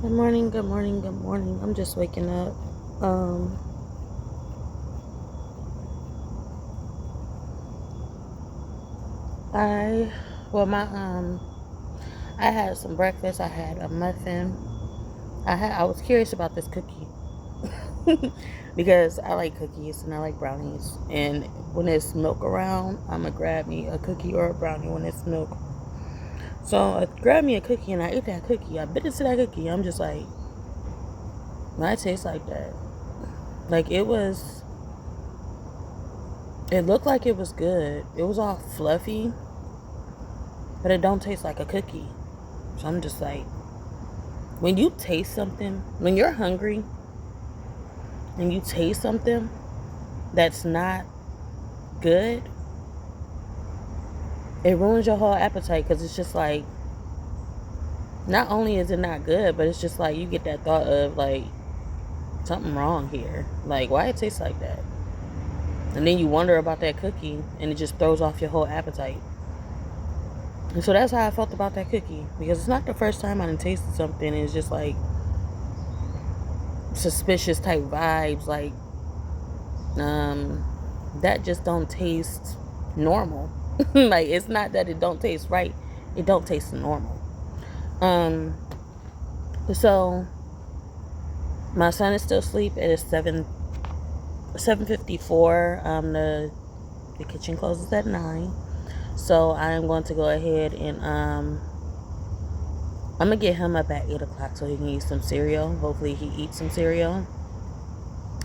Good morning, good morning, good morning. I'm just waking up. Um, I, well, I had some breakfast. I had a muffin. I was curious about this cookie because I like cookies and I like brownies. And when there's milk around, I'm gonna grab me a cookie or a brownie when it's milk. So I grabbed me a cookie and I ate that cookie. I bit into that cookie. I'm just like, why it tastes like that? Like it looked like it was good. It was all fluffy, but it don't taste like a cookie. So I'm just like, when you taste something, when you're hungry and you taste something that's not good, it ruins your whole appetite, because it's just like, not only is it not good, but it's just like you get that thought of like, something wrong here. Like, why it tastes like that? And then you wonder about that cookie and it just throws off your whole appetite. And so that's how I felt about that cookie, because it's not the first time I done tasted something and it's just like suspicious type vibes, like that just don't taste normal. Like, it's not that it don't taste right, it don't taste normal. So my son is still asleep. It is 7:54. The kitchen closes at 9. So I am going to go ahead and I'm gonna get him up at 8 o'clock so he can eat some cereal. Hopefully he eats some cereal.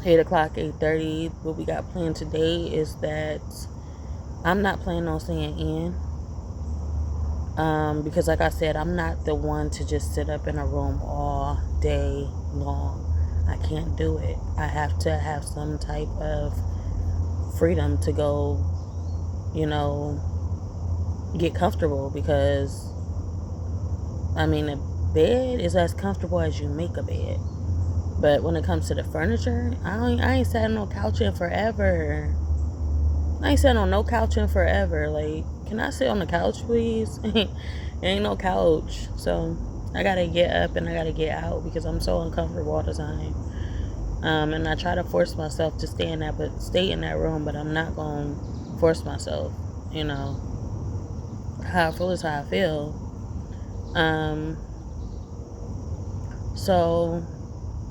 8 o'clock, 8:30. What we got planned today is that I'm not planning on staying in. Because like I said, I'm not the one to just sit up in a room all day long. I can't do it. I have to have some type of freedom to go, get comfortable, because I mean, a bed is as comfortable as you make a bed. But when it comes to the furniture, I ain't sat on no couch in forever. I ain't sat on no couch in forever. Like, can I sit on the couch, please? Ain't no couch. So I gotta get up and I gotta get out because I'm so uncomfortable all the time. And I try to force myself to stay in that room, but I'm not gonna force myself. How I feel is how I feel. So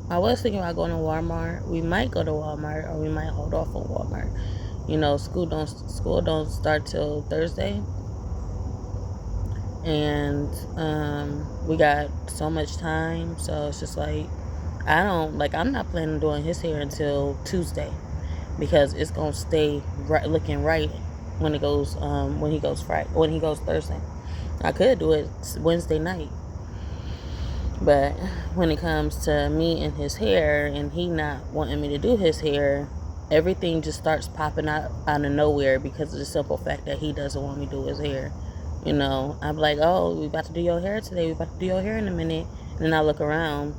I was thinking about going to Walmart. We might go to Walmart, or we might hold off on Walmart. School don't start till Thursday, and we got so much time. So it's just like, I'm not planning on doing his hair until Tuesday, because it's gonna stay looking right when he goes Thursday. I could do it Wednesday night, but when it comes to me and his hair, and he not wanting me to do his hair, everything just starts popping out of nowhere because of the simple fact that he doesn't want me to do his hair. I'm like, oh, we about to do your hair today. We about to do your hair in a minute. And then I look around,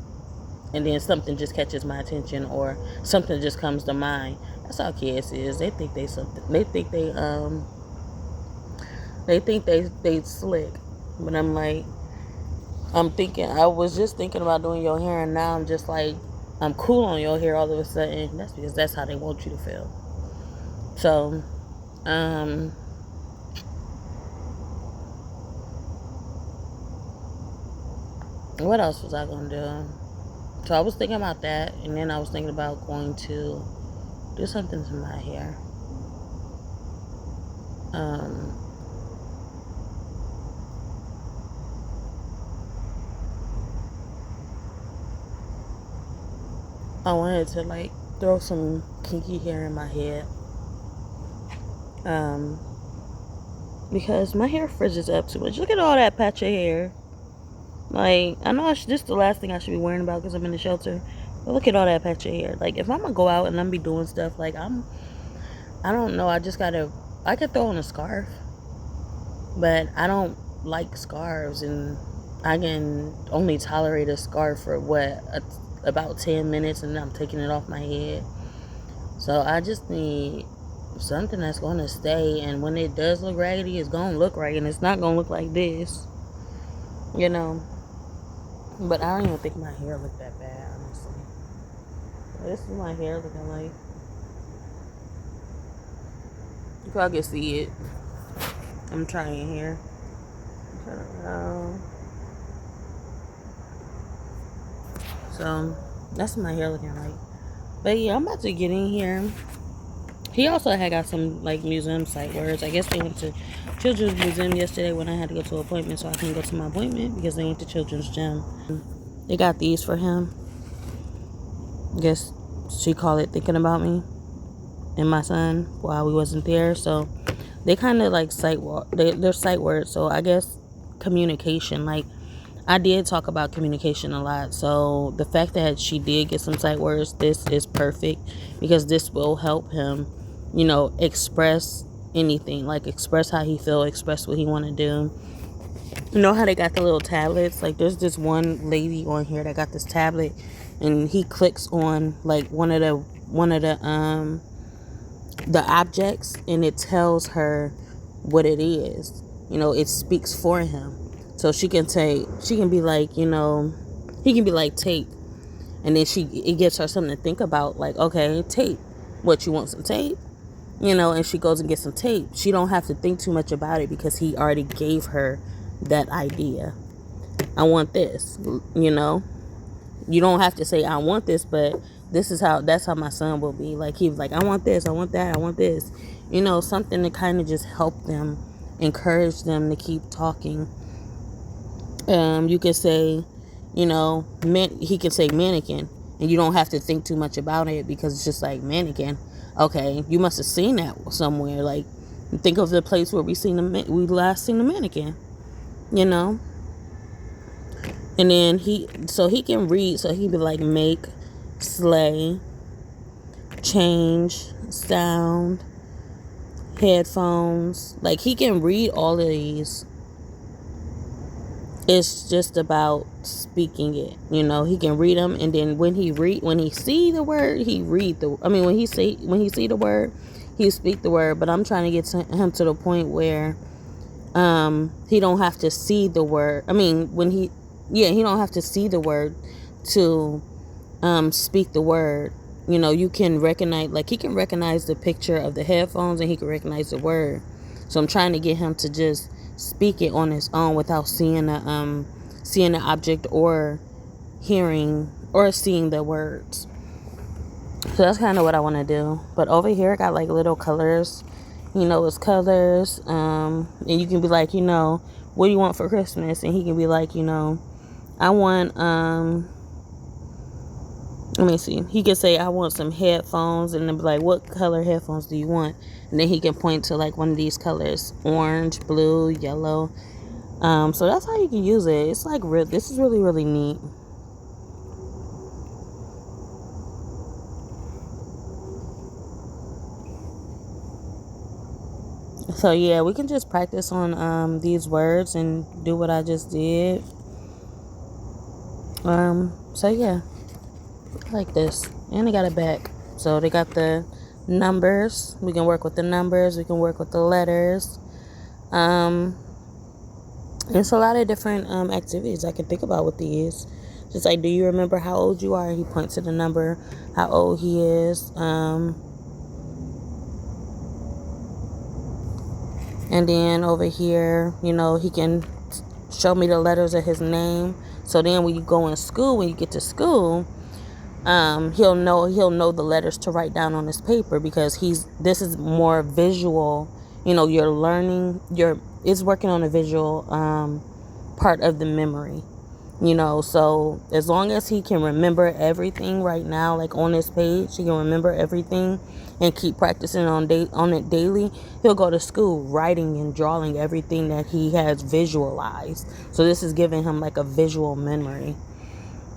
and then something just catches my attention, or something just comes to mind. That's how kids is. They think they something. They think they slick. But I'm like, I was just thinking about doing your hair, and now I'm just like, I'm cool on your hair all of a sudden. That's because that's how they want you to feel. So, what else was I going to do? So I was thinking about that, and then I was thinking about going to do something to my hair. I wanted to throw some kinky hair in my head. Because my hair frizzes up too much. Look at all that patch of hair. Like, I know this is the last thing I should be worrying about because I'm in the shelter. But look at all that patch of hair. Like, if I'm gonna go out and I'm be doing stuff, I don't know. I could throw on a scarf. But I don't like scarves, and I can only tolerate a scarf for about 10 minutes, and then I'm taking it off my head. So I just need something that's going to stay, and when it does look raggedy, it's going to look right, and it's not going to look like this. But I don't even think my hair looked that bad, honestly. This is my hair looking like. You probably can see it. I'm trying here. Turn around. So that's what my hair looking like. But yeah, I'm about to get in here. He also had got some like museum sight words. I guess they went to Children's Museum yesterday when I had to go to an appointment, so I couldn't go to my appointment because they went to Children's Gym. They got these for him. I guess she called it thinking about me and my son while we wasn't there. So they kind of like they're sight words. So I guess communication, like I did talk about communication a lot. So the fact that she did get some sight words, this is perfect because this will help him, you know, express anything, like express how he feel, express what he want to do. You know how they got the little tablets? Like there's this one lady on here that got this tablet, and he clicks on like one of the objects, and it tells her what it is. You know, it speaks for him. So she can be like, you know, he can be like tape, and then it gives her something to think about. Like, okay, tape. What, you want some tape? You know, and she goes and gets some tape. She don't have to think too much about it because he already gave her that idea. I want this. You know, you don't have to say I want this, but that's how my son will be. Like he was like, I want this, I want that, I want this. You know, something to kind of just help them, encourage them to keep talking. You could say, you know, he can say mannequin, and you don't have to think too much about it because it's just like mannequin. Okay, you must have seen that somewhere. Like, think of the place where we last seen the mannequin. You know, and then he can read. So he'd be like make, slay, change, sound, headphones. Like he can read all of these. It's just about speaking it. You know, he can read them, and then when he see the word, when he see the word, he speak the word. But I'm trying to get him to the point where he don't have to see the word. I mean, he don't have to see the word to speak the word. You know, you can recognize, like he can recognize the picture of the headphones, and he can recognize the word. So I'm trying to get him to just speak it on his own without seeing the object or hearing or seeing the words. So that's kind of what I want to do. But over here I got like little colors. You know, it's colors. And you can be like, you know, what do you want for Christmas? And he can be like, you know, I want let me see. He can say, I want some headphones, and then be like, what color headphones do you want? And then he can point to like one of these colors: orange, blue, yellow. So that's how you can use it. It's like this is really, really neat. So yeah, we can just practice on these words and do what I just did. So yeah, like this. And they got it back. So they got the numbers. We can work with the numbers. We can work with the letters. It's a lot of different activities I can think about with these. Just like, do you remember how old you are? He points to the number, how old he is. And then over here, you know, he can show me the letters of his name. So then when you get to school, he'll know the letters to write down on his paper, because this is more visual. You know, you're learning, it's working on a visual part of the memory. You know, so as long as he can remember everything right now, like on this page, he can remember everything and keep practicing on it daily, he'll go to school writing and drawing everything that he has visualized. So this is giving him like a visual memory.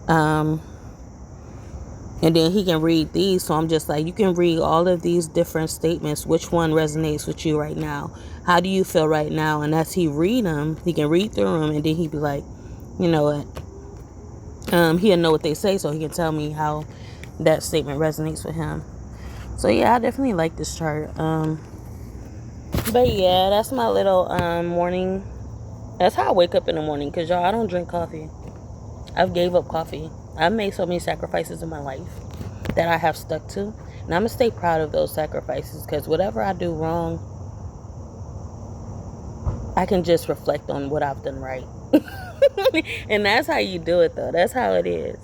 And then he can read these. So I'm just like, you can read all of these different statements. Which one resonates with you right now? How do you feel right now? And as he read them, he can read through them, and then he'd be like, you know what? He'll know what they say, so he can tell me how that statement resonates with him. So yeah, I definitely like this chart. But yeah, that's my little morning. That's how I wake up in the morning, because y'all, I don't drink coffee. I've gave up coffee. I've made so many sacrifices in my life that I have stuck to. And I'm going to stay proud of those sacrifices, because whatever I do wrong, I can just reflect on what I've done right. And that's how you do it, though. That's how it is.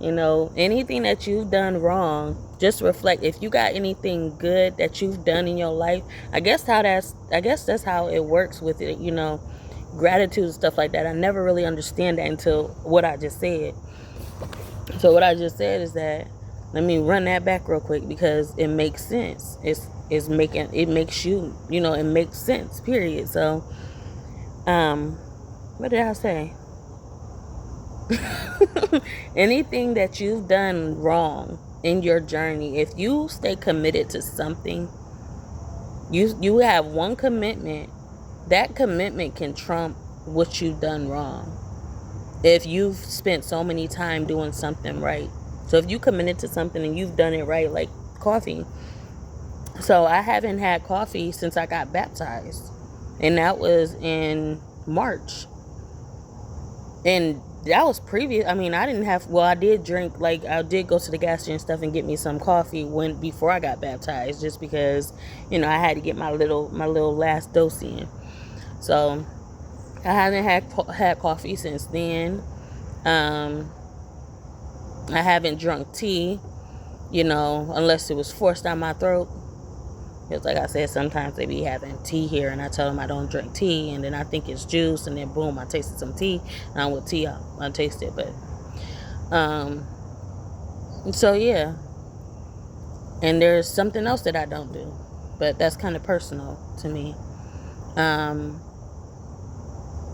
You know, anything that you've done wrong, just reflect. If you got anything good that you've done in your life, I guess that's how it works with it, you know, gratitude and stuff like that. I never really understand that until what I just said. So what I just said is that, let me run that back real quick, because it makes sense. It makes you, you know, it makes sense, period. So what did I say? Anything that you've done wrong in your journey, if you stay committed to something, you have one commitment, that commitment can trump what you've done wrong. If you've spent so many time doing something right. So if you committed to something and you've done it right, like coffee. So I haven't had coffee since I got baptized, and that was in March. And that was previous. I mean, I did drink, like, I did go to the gas station and stuff and get me some coffee before I got baptized, just because, you know, I had to get my little last dose in. So I haven't had coffee since then. I haven't drunk tea, you know, unless it was forced down my throat. Because like I said, sometimes they be having tea here, and I tell them I don't drink tea, and then I think it's juice, and then boom, I tasted some tea. And I'm with tea, I taste it. But so yeah. And there's something else that I don't do, but that's kind of personal to me.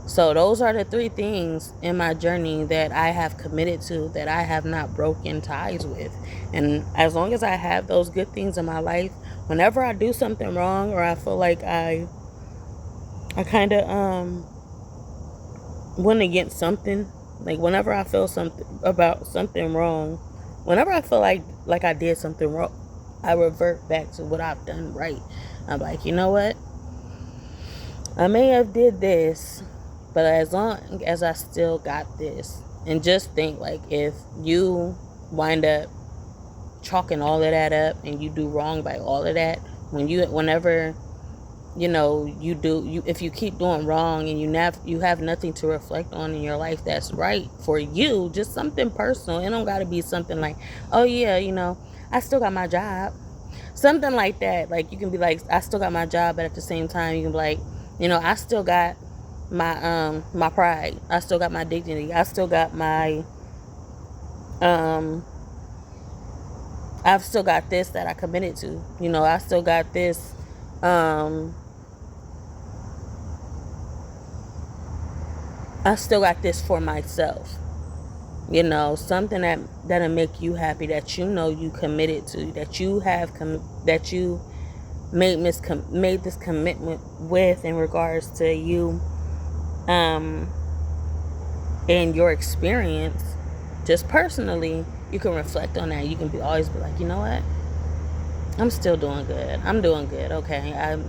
So those are the 3 things in my journey that I have committed to, that I have not broken ties with. And as long as I have those good things in my life, whenever I do something wrong, or I feel like I kind of went against something, like whenever I feel something about something wrong, whenever I feel like I did something wrong, I revert back to what I've done right. I'm like, you know what? I may have did this, but as long as I still got this. And just think, like, if you wind up chalking all of that up and you do wrong by all of that, whenever you know if you keep doing wrong and you have nothing to reflect on in your life that's right for you, just something personal. It don't got to be something like, oh yeah, you know, I still got my job, something like that. Like, you can be like, I still got my job, but at the same time you can be like, you know, I still got my my pride, I still got my dignity, I still got my I've still got this that I committed to, you know, I still got this I still got this for myself, you know, something that'll make you happy, that you know you committed to, that you have that you made this commitment with, in regards to you and your experience, just personally. You can reflect on that. You can always be like, you know what? I'm still doing good. I'm doing good. Okay. At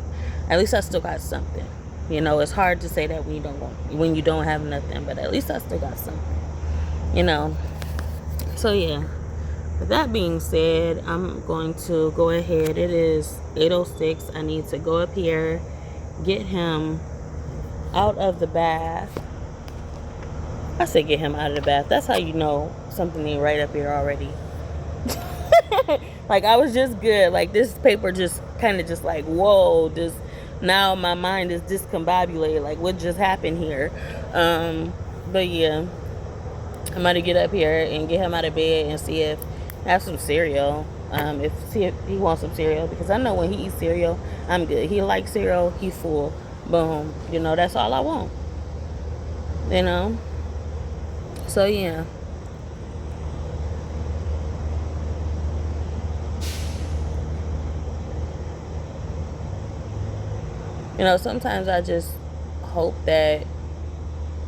least I still got something. You know, it's hard to say that when you don't have nothing, but at least I still got something. You know. So yeah. With that being said, I'm going to go ahead. It is 8:06. I need to go up here, get him out of the bath. I said get him out of the bath. That's how you know something ain't right up here already. Like, I was just good. Like, this paper just kind of just like, whoa, just now my mind is discombobulated. Like, what just happened here? But yeah, I'm going to get up here and get him out of bed and see if have some cereal. See if he wants some cereal, because I know when he eats cereal, I'm good. He likes cereal, he's full. Boom. You know, that's all I want. You know? So yeah. You know, sometimes I just hope that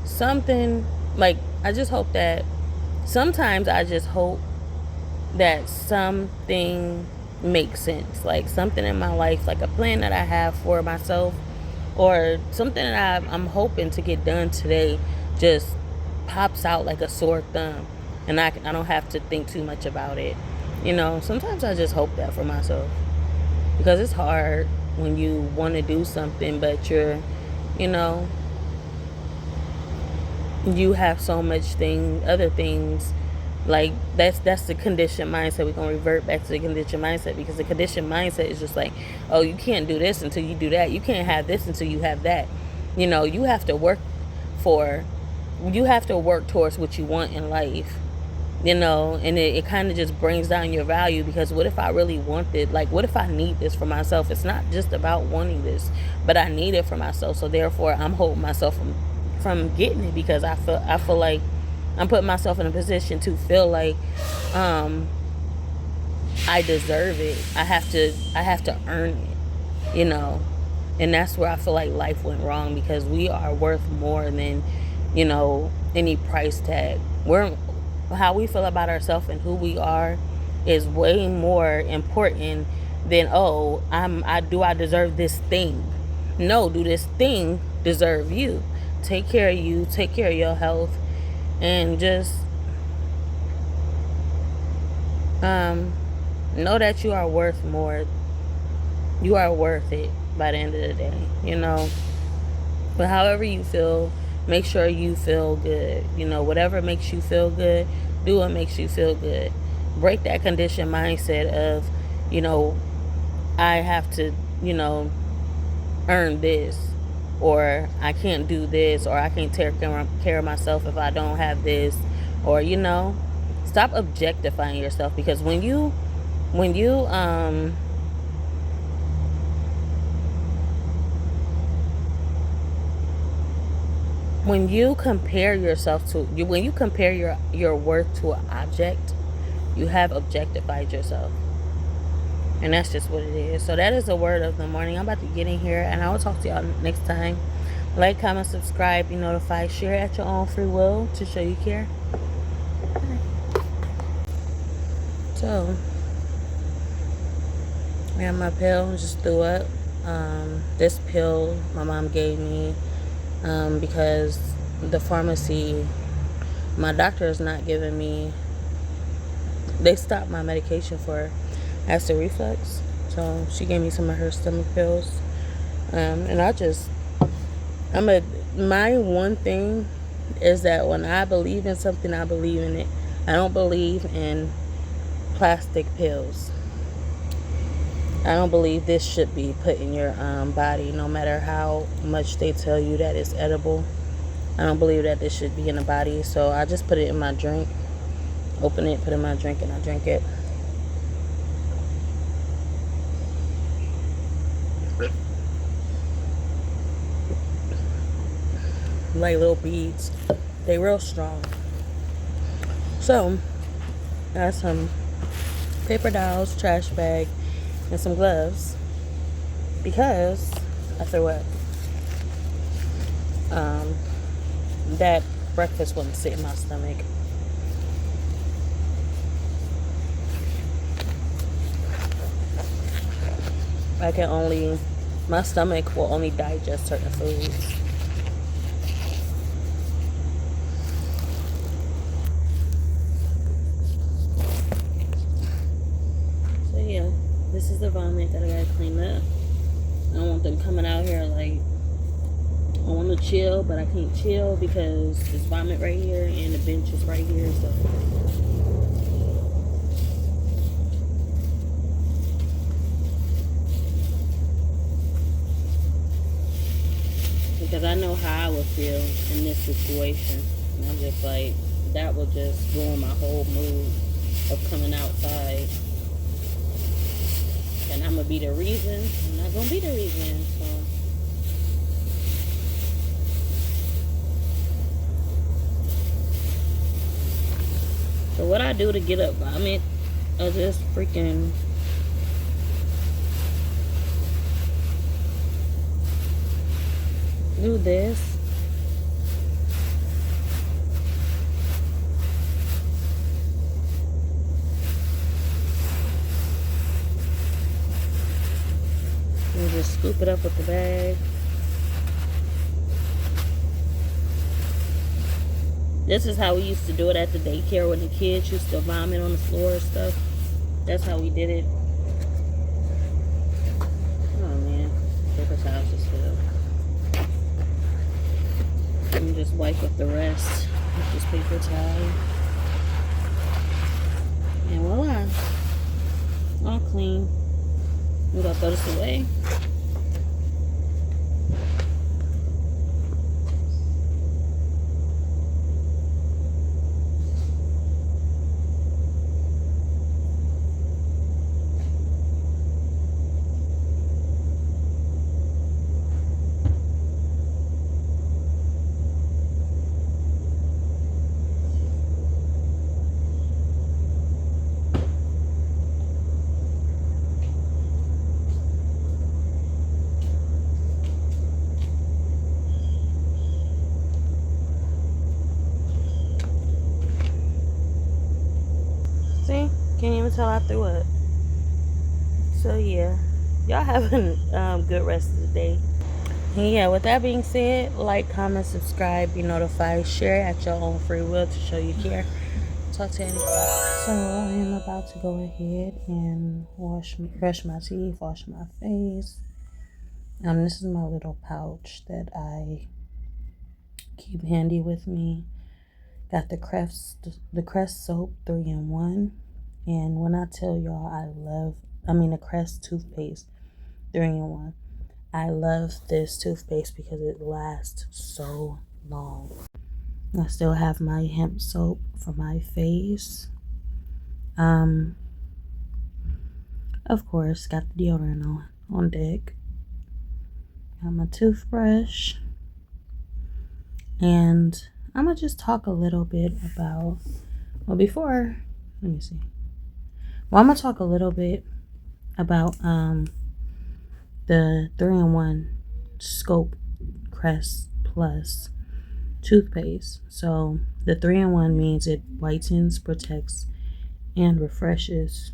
sometimes I just hope that something makes sense. Like, something in my life, like a plan that I have for myself, or something that I'm hoping to get done today, just pops out like a sore thumb, and I don't have to think too much about it. You know, sometimes I just hope that for myself, because it's hard when you want to do something, but you're, you know, you have so much other things. Like, that's the conditioned mindset. We're gonna revert back to the conditioned mindset, because the conditioned mindset is just like, oh, you can't do this until you do that. You can't have this until you have that. You know, you have to work towards what you want in life. You know, and it kind of just brings down your value, because what if I really want it? Like, what if I need this for myself? It's not just about wanting this, but I need it for myself. So therefore, I'm holding myself from getting it, because I feel like I'm putting myself in a position to feel like I deserve it. I have to earn it, you know. And that's where I feel like life went wrong, because we are worth more than, you know, any price tag. How we feel about ourselves and who we are is way more important than, oh, I deserve this thing. No, do this thing deserve you? Take care of you, take care of your health, and just know that you are worth more. You are worth it by the end of the day, you know. But however you feel, make sure you feel good. You know, whatever makes you feel good, do what makes you feel good. Break that conditioned mindset of, you know, I have to, you know, earn this, or I can't do this, or I can't take care of myself if I don't have this, or, you know, stop objectifying yourself. Because when you compare yourself to when you compare your worth to an object, you have objectified yourself. And that's just what it is. So that is the word of the morning. I'm about to get in here, and I will talk to y'all next time. Like, comment, subscribe, be notified, share at your own free will to show you care. So, I got my pill, just threw up. This pill my mom gave me because the pharmacy, my doctor is not giving me, they stopped my medication for acid reflux. So she gave me some of her stomach pills. And my one thing is that when I believe in something, I believe in it. I don't believe in plastic pills. I don't believe this should be put in your body, no matter how much they tell you that it's edible. I don't believe that this should be in the body. So I just put it in my drink, open it, put it in my drink, and I drink it. Like little beads. They real strong. So, got some paper towels, trash bag, and some gloves, because I threw up. That breakfast wouldn't sit in my stomach. My stomach will only digest certain foods. So yeah, this is the vomit that I gotta clean up. I don't want them coming out here like, I want to chill, but I can't chill because there's vomit right here and the bench is right here. So because I know how I would feel in this situation, and I'm just like, that will just ruin my whole mood of coming outside. And I'm gonna be the reason. I'm not gonna be the reason. So what I do to get up vomit, I just freaking do this. And just scoop it up with the bag. This is how we used to do it at the daycare when the kids used to vomit on the floor and stuff. That's how we did it. Oh man, paper towels is filled. Let me just wipe up the rest with this paper towel. And voila, all clean. I'm gonna throw this away. See? Can't even tell I threw up. So yeah, y'all having good rest of the day. And yeah, with that being said, like, comment, subscribe, be notified, share at your own free will to show you care. Talk to anybody. So I am about to go ahead and brush my teeth, wash my face. This is my little pouch that I keep handy with me. Got the Crest soap 3-in-1. And when I tell y'all the Crest toothpaste 3-in-1. I love this toothpaste because it lasts so long. I still have my hemp soap for my face. Of course, got the deodorant on deck. Got my toothbrush. And I'm going to just talk a little bit about, I'm going to talk a little bit about the 3-in-1 Scope Crest Plus toothpaste. So the 3-in-1 means it whitens, protects, and refreshes.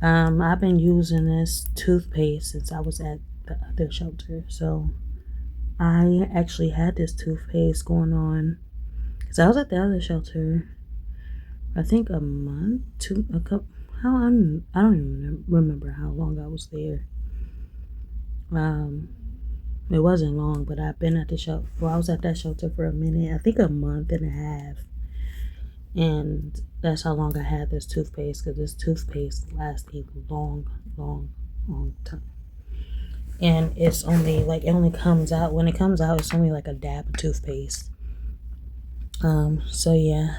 I've been using this toothpaste since I was at the other shelter. So I actually had this toothpaste going on because I was at the other shelter, I think a month, I don't even remember how long I was there. It wasn't long, but I've been at the shelter. Well, I was at that shelter for a minute. I think a month and a half. And that's how long I had this toothpaste, because this toothpaste lasts a long time. And it's only when it comes out, it's only like a dab of toothpaste. So yeah,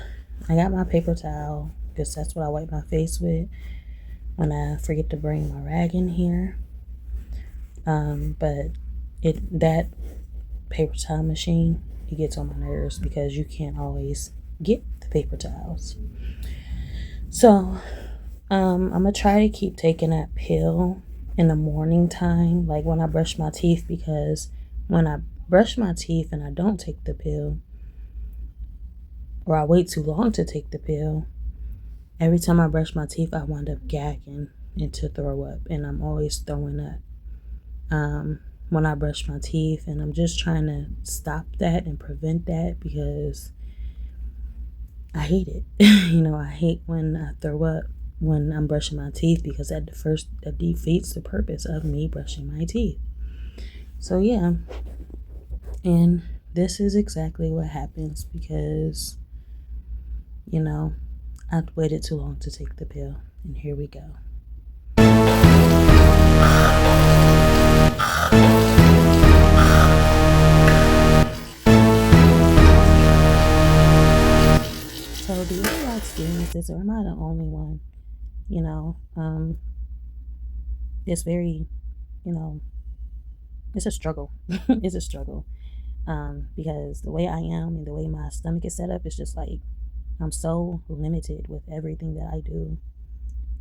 I got my paper towel because that's what I wipe my face with when I forget to bring my rag in here. But that paper towel machine, it gets on my nerves because you can't always get the paper towels. So I'm gonna try to keep taking that pill in the morning time, like when I brush my teeth, because when I brush my teeth and I don't take the pill, or I wait too long to take the pill, every time I brush my teeth I wind up gagging and to throw up, and I'm always throwing up when I brush my teeth. And I'm just trying to stop that and prevent that because I hate it. I hate when I throw up when I'm brushing my teeth, because that defeats the purpose of me brushing my teeth. So yeah, and this is exactly what happens because I waited too long to take the pill, and here we go. So do y'all experience this, or am I the only one? It's very, it's a struggle. It's a struggle. Because the way I am and the way my stomach is set up, it's just like I'm so limited with everything that I do.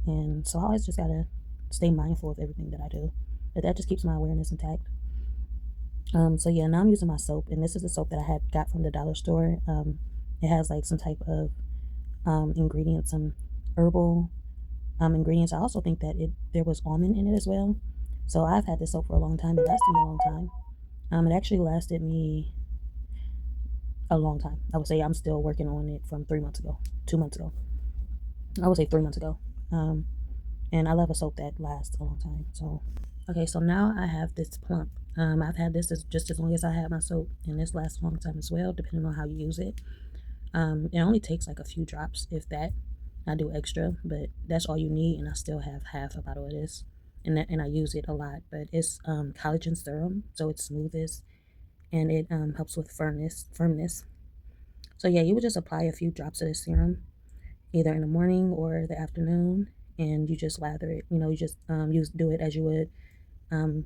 And so I always just gotta stay mindful of everything that I do. But that just keeps my awareness intact. So yeah, now I'm using my soap, and this is the soap that I had got from the dollar store. It has like some type of ingredients, some herbal ingredients. I also think that there was almond in it as well. So I've had this soap for a long time. It lasted me a long time. It actually lasted me a long time. I would say I'm still working on it from 3 months ago, 2 months ago. I would say 3 months ago. And I love a soap that lasts a long time. So, okay, so now I have this plump. I've had this just as long as I had my soap, and this lasts a long time as well, depending on how you use it. It only takes like a few drops, if that. I do extra, but that's all you need, and I still have half a bottle of this, and I use it a lot. But it's collagen serum, so it's smoothest, and it helps with firmness. So yeah, you would just apply a few drops of this serum, either in the morning or the afternoon, and you just lather it. You just do it as you would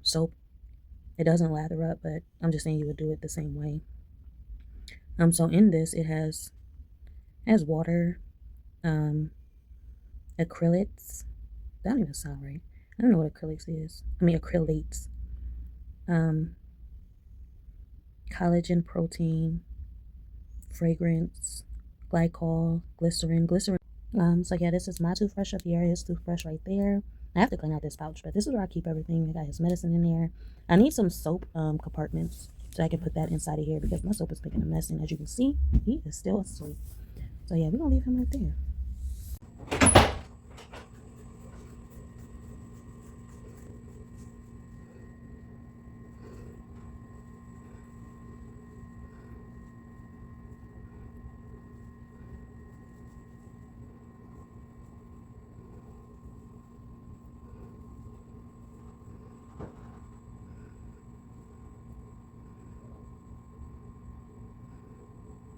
soap. It doesn't lather up, but I'm just saying you would do it the same way. So in this, it has water, acrylates. That don't even sound right. I don't know what acrylics is. I mean acrylates. Collagen, protein, fragrance, glycol, glycerin. So yeah, this is my toothbrush up here. His toothbrush right there. I have to clean out this pouch, but this is where I keep everything. I got his medicine in there. I need some soap compartments so I can put that inside of here because my soap is making a mess, and as you can see, he is still asleep. So yeah, we're gonna leave him right there.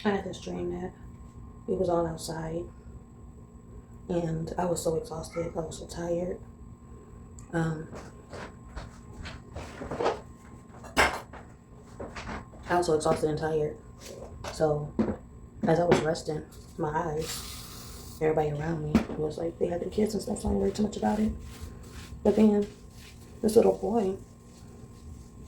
I had to strain that. It was all outside, and I was so exhausted. I was so tired. I was so exhausted and tired. So as I was resting my eyes, everybody around me was like, they had their kids and stuff, so I didn't worry too much about it. But then this little boy,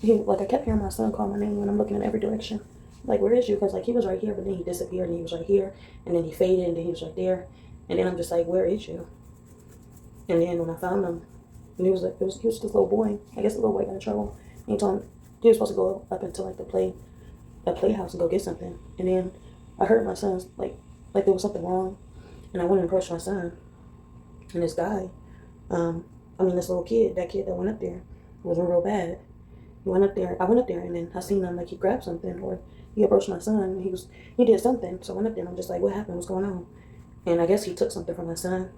I kept hearing my son call my name, and I'm looking in every direction. Like, where is you? Because, he was right here, but then he disappeared, and he was right here, and then he faded, and then he was right there. And then I'm just like, where is you? And then when I found him, and he was this little boy. I guess the little boy got in trouble. And he told him he was supposed to go up into, the playhouse and go get something. And then I heard my son's, like there was something wrong. And I went and approached my son. And this guy, this little kid, that kid that went up there, was real bad. I went up there, and then I seen him, he grabbed something, or he approached my son, and he did something. So I went up there, and I'm just like, what happened? What's going on? And I guess he took something from my son,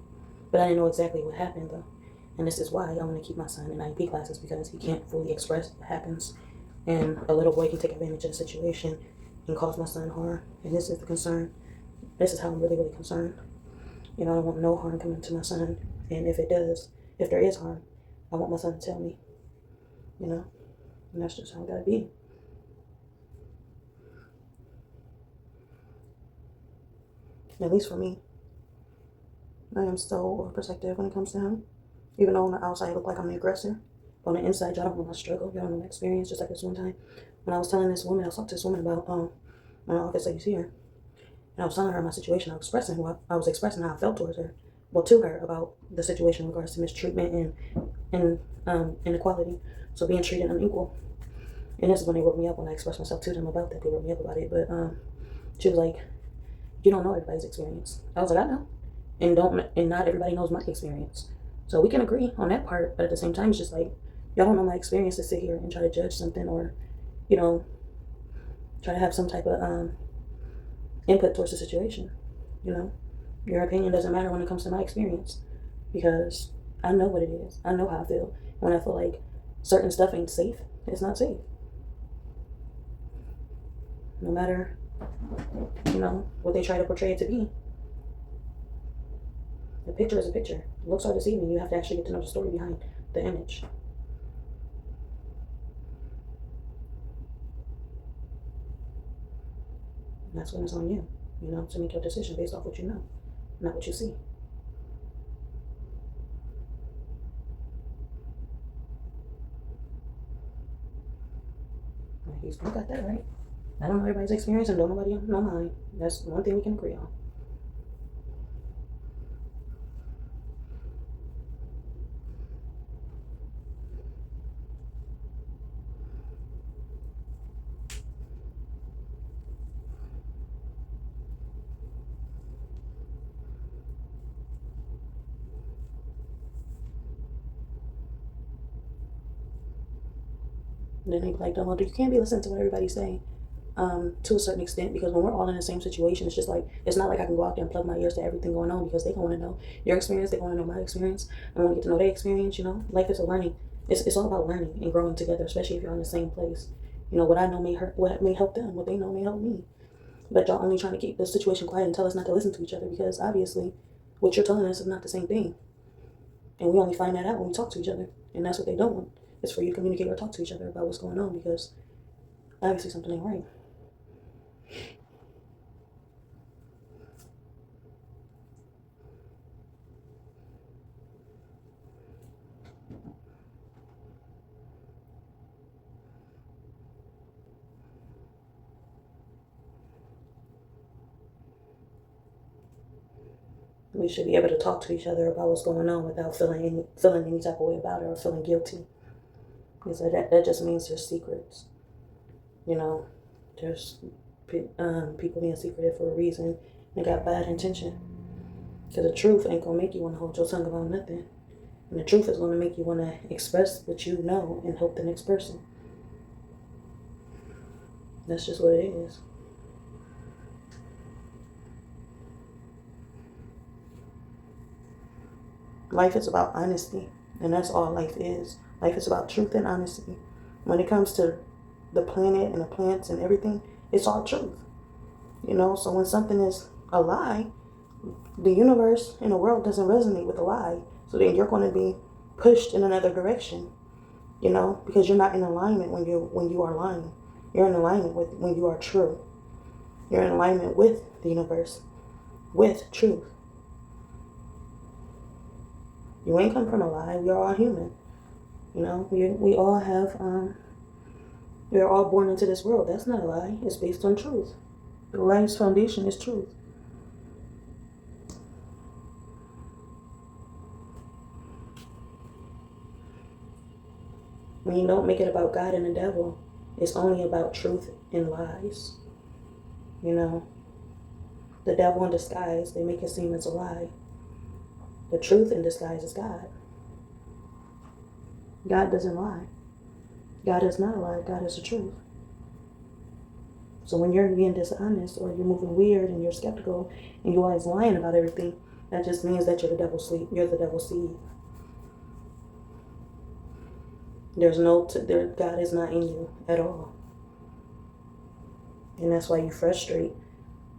but I didn't know exactly what happened, though. And this is why I want to keep my son in IEP classes, because he can't fully express what happens. And a little boy can take advantage of the situation and cause my son harm. And this is the concern. This is how I'm really, really concerned. I don't want no harm coming to my son. And if there is harm, I want my son to tell me. And that's just how it gotta be. At least for me. I am so overprotective when it comes to him. Even though on the outside I look like I'm the aggressor. But on the inside, y'all don't know my struggle. Y'all don't know my experience. Just like this one time when I was telling this woman, I was talking to this woman about my office lady's here. And I was telling her my situation. I was expressing how I felt towards her. Well, to her about the situation in regards to mistreatment and inequality. So being treated unequal. And this is when they wrote me up when I expressed myself to them about that. They wrote me up about it. But she was like, you don't know everybody's experience. I was like, I know. And not everybody knows my experience. So we can agree on that part, but at the same time, it's just like, y'all don't know my experience to sit here and try to judge something, or, try to have some type of input towards the situation. Your opinion doesn't matter when it comes to my experience, because I know what it is. I know how I feel. When I feel like certain stuff ain't safe, it's not safe. No matter, what they try to portray it to be. The picture is a picture. Looks are deceiving. You have to actually get to know the story behind the image. And that's when it's on you, to make your decision based off what you know, not what you see. You got that right. I don't know everybody's experience, and don't nobody know mine. That's one thing we can agree on. And then they be like, oh, well, you can't be listening to what everybody's saying. To a certain extent, because when we're all in the same situation, it's just like, it's not like I can go out there and plug my ears to everything going on, because they want to know your experience, they want to know my experience, I want to get to know their experience. Life is a learning. It's all about learning and growing together, especially if you're in the same place. What I know may hurt, what may help them, what they know may help me. But y'all only trying to keep the situation quiet and tell us not to listen to each other, because obviously what you're telling us is not the same thing. And we only find that out when we talk to each other. And that's what they don't want, is for you to communicate or talk to each other about what's going on, because obviously something ain't right. We should be able to talk to each other about what's going on without feeling any type of way about it or feeling guilty. Because that just means there's secrets. There's people being secretive for a reason. They got bad intention. Because the truth ain't going to make you want to hold your tongue about nothing. And the truth is going to make you want to express what you know and help the next person. That's just what it is. Life is about honesty, and that's all life is. Life is about truth and honesty. When it comes to the planet and the plants and everything, it's all truth. So when something is a lie, the universe and the world doesn't resonate with the lie. So then you're going to be pushed in another direction, because you're not in alignment when you are lying. You're in alignment with when you are true. You're in alignment with the universe, with truth. You ain't come from a lie. We are all human. We all have, we are all born into this world. That's not a lie. It's based on truth. The life's foundation is truth. When you don't make it about God and the devil, it's only about truth and lies. The devil in disguise, they make it seem as a lie. The truth in disguise is God. God doesn't lie. God is not a lie. God is the truth. So when you're being dishonest, or you're moving weird and you're skeptical and you're always lying about everything, that just means that you're the devil's seed. You're the devil's seed. God is not in you at all. And that's why you frustrate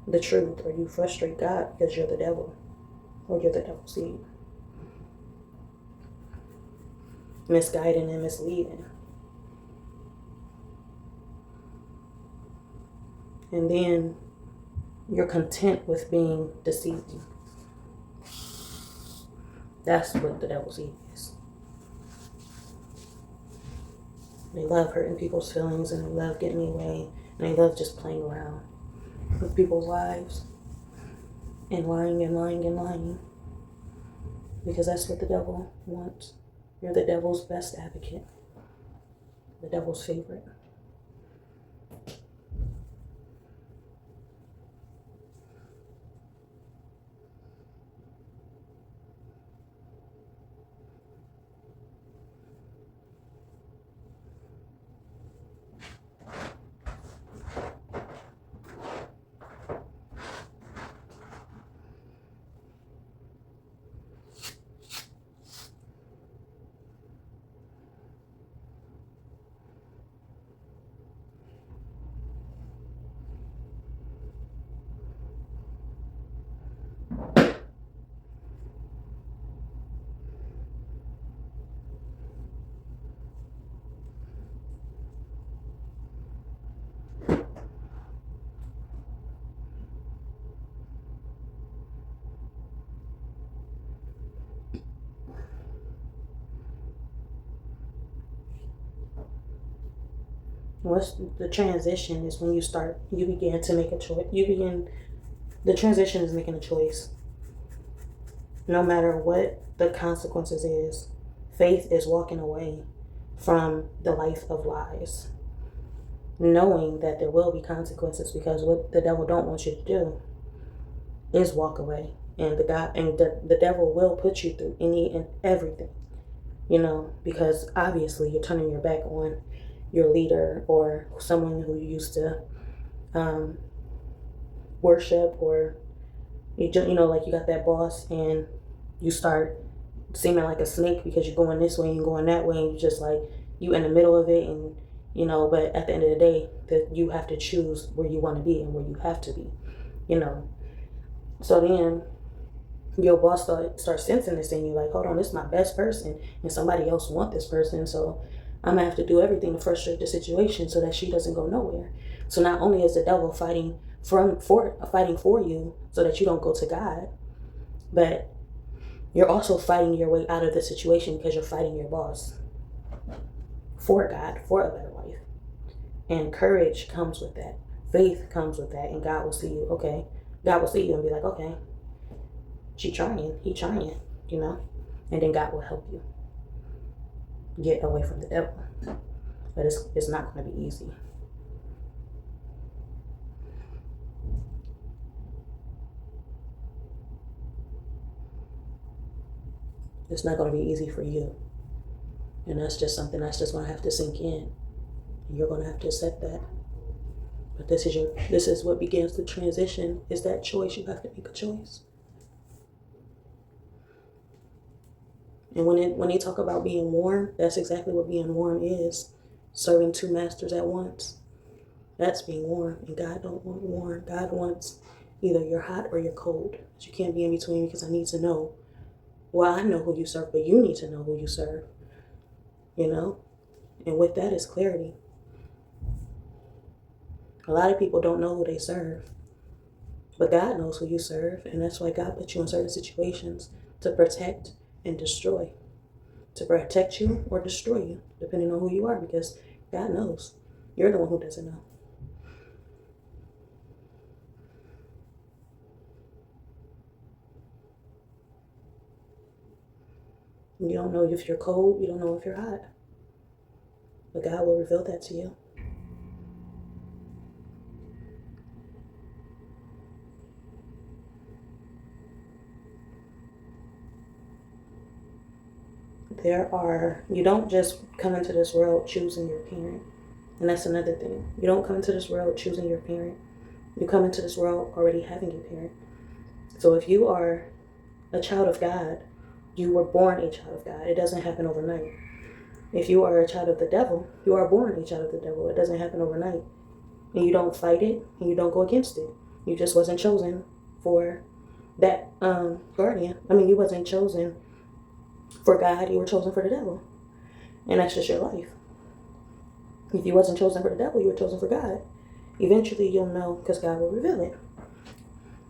the truth, or you frustrate God, because you're the devil, or you're the devil's seed. Misguiding and misleading. And then you're content with being deceived. That's what the devil's seed is. They love hurting people's feelings, and they love getting away, and they love just playing around with people's lives and lying and lying and lying, because that's what the devil wants. You're the devil's best advocate, the devil's favorite. What's the transition is when you begin to make a choice. The transition is making a choice. No matter what the consequences is, faith is walking away from the life of lies, knowing that there will be consequences, because what the devil don't want you to do is walk away. And the devil will put you through any and everything, because obviously you're turning your back on your leader or someone who you used to worship, or you know, like you got that boss and you start seeming like a snake because you're going this way and you're going that way, and you just like, you in the middle of it, and you know, but at the end of the day, that you have to choose where you want to be and where you have to be, you know. So then your boss starts sensing this in you, like, hold on, this is my best person, and somebody else want this person, so I'm gonna have to do everything to frustrate the situation so that she doesn't go nowhere. So not only is the devil fighting for you so that you don't go to God, but you're also fighting your way out of the situation because you're fighting your boss for God, for a better life. And courage comes with that. Faith comes with that. And God will see you, okay? God will see you and be like, okay, he trying, you know? And then God will help you get away from the devil. But it's not going to be easy. It's not going to be easy for you. And that's just something that's just going to have to sink in. You're going to have to accept that. But this is what begins the transition, is that choice. You have to make a choice. And when they talk about being warm, that's exactly what being warm is. Serving two masters at once. That's being warm. And God don't want warm. God wants either you're hot or you're cold. But you can't be in between, because I need to know. Well, I know who you serve, but you need to know who you serve. You know? And with that is clarity. A lot of people don't know who they serve. But God knows who you serve. And that's why God put you in certain situations to protect and destroy. To protect you or destroy you, depending on who you are, because God knows. You're the one who doesn't know. You don't know if you're cold. You don't know if you're hot. But God will reveal that to you. You don't just come into this world choosing your parent. And that's another thing. You don't come into this world choosing your parent. You come into this world already having a parent. So if you are a child of God, you were born a child of God. It doesn't happen overnight. If you are a child of the devil, you are born a child of the devil. It doesn't happen overnight. And you don't fight it, and you don't go against it. You just wasn't chosen for that guardian. You wasn't chosen for God. You were chosen for the devil. And that's just your life. If you wasn't chosen for the devil, you were chosen for God. Eventually you'll know, because God will reveal it.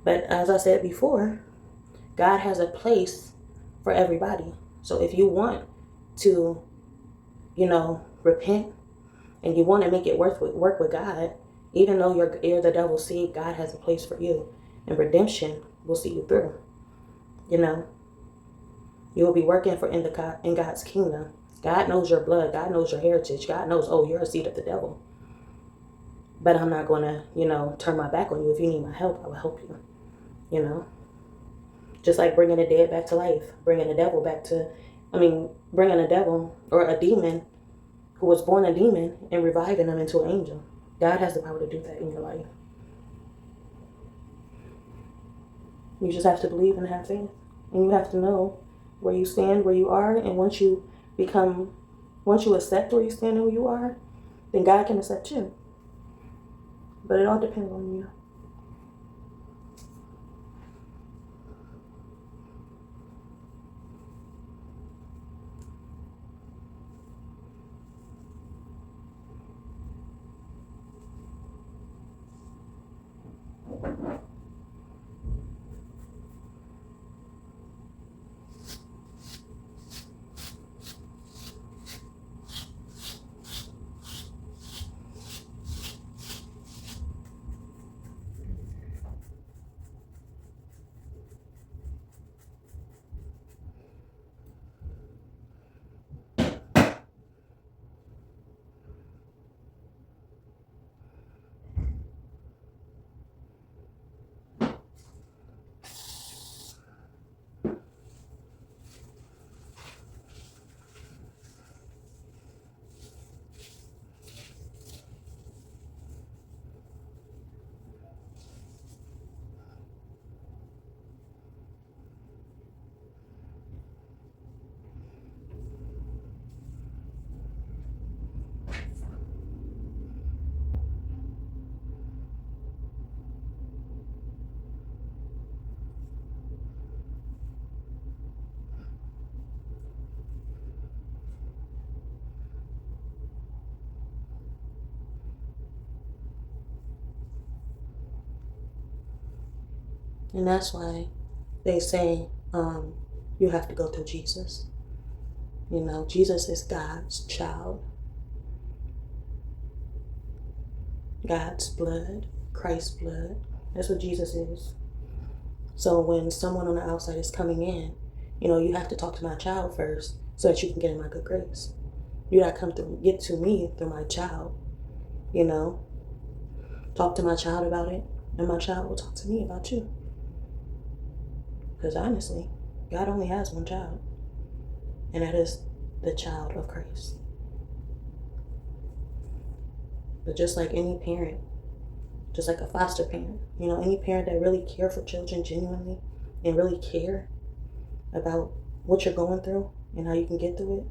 But as I said before, God has a place for everybody. So if you want to, repent, and you want to make it work with God, even though you're the devil's seed, God has a place for you. And redemption will see you through. You will be working in God's kingdom. God knows your blood. God knows your heritage. God knows, you're a seed of the devil. But I'm not going to, turn my back on you. If you need my help, I will help you. Just like bringing the dead back to life. Bringing a devil or a demon who was born a demon and reviving them into an angel. God has the power to do that in your life. You just have to believe and have faith. And you have to know where you stand, where you are. And once you accept where you stand and who you are, then God can accept you. But it all depends on you. And that's why they say you have to go through Jesus. You know, Jesus is God's child. God's blood, Christ's blood. That's what Jesus is. So when someone on the outside is coming in, you know, you have to talk to my child first so that you can get in my good grace. You gotta get to me through my child, you know. Talk to my child about it, and my child will talk to me about you. Because honestly, God only has one child, and that is the child of Christ. But just like any parent, just like a foster parent, you know, any parent that really care for children genuinely and really care about what you're going through and how you can get through it,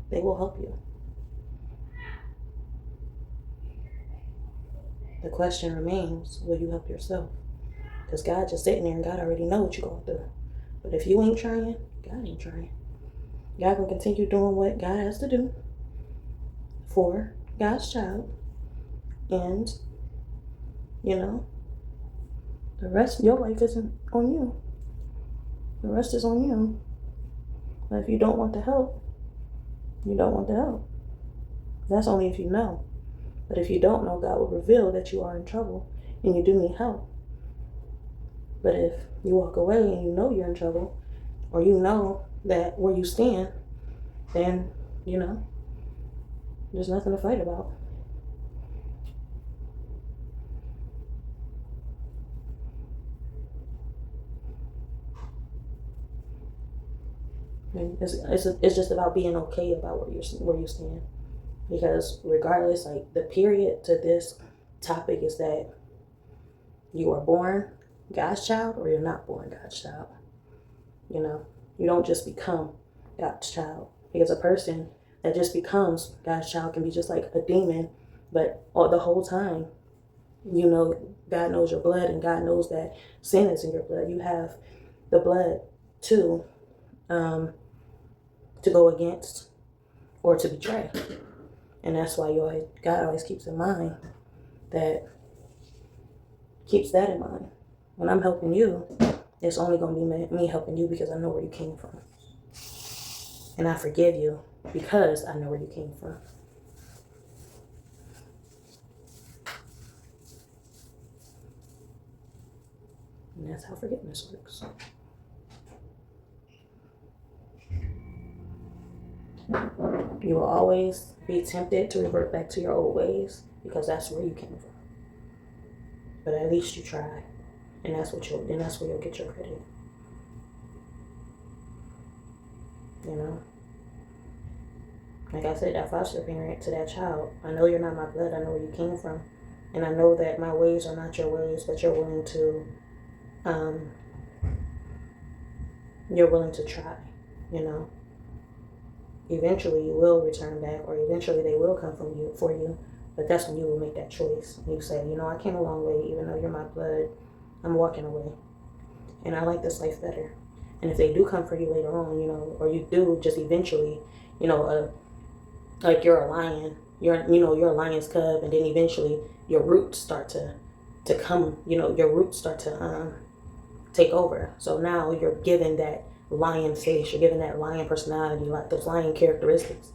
they will help you. The question remains, will you help yourself? Because God just sitting there and God already know what you're going through. But if you ain't trying, God ain't trying. God will continue doing what God has to do for God's child. And, you know, the rest of your life isn't on you. The rest is on you. But if you don't want the help, you don't want the help. That's only if you know. But if you don't know, God will reveal that you are in trouble and you do need help. But if you walk away and you know you're in trouble, or you know that where you stand, then, you know, there's nothing to fight about. And it's just about being okay about where you stand. Because regardless, like, the period to this topic is that you are born God's child or you're not born God's child. You know, you don't just become God's child. Because a person that just becomes God's child can be just like a demon, but the whole time, you know, God knows your blood and God knows that sin is in your blood. You have the blood to go against or to betray. And that's why God always keeps in mind keeps that in mind. When I'm helping you, it's only going to be me helping you because I know where you came from. And I forgive you because I know where you came from. And that's how forgiveness works. You will always be tempted to revert back to your old ways because that's where you came from. But at least you try, and that's where you'll get your credit. You know, like I said, that foster parent to that child, I know you're not my blood. I know where you came from, and I know that my ways are not your ways, but you're willing to try. You know. Eventually you will return back, or eventually they will come for you, but that's when you will make that choice. You say, you know, I came a long way, even though you're my blood, I'm walking away. And I like this life better. And if they do come for you later on, you know, or you do just eventually, you know, like you're a lion, you're a lion's cub, and then eventually your roots start to come, you know, your roots start to take over. So now you're given that lion face, you're given that lion personality, like those lion characteristics,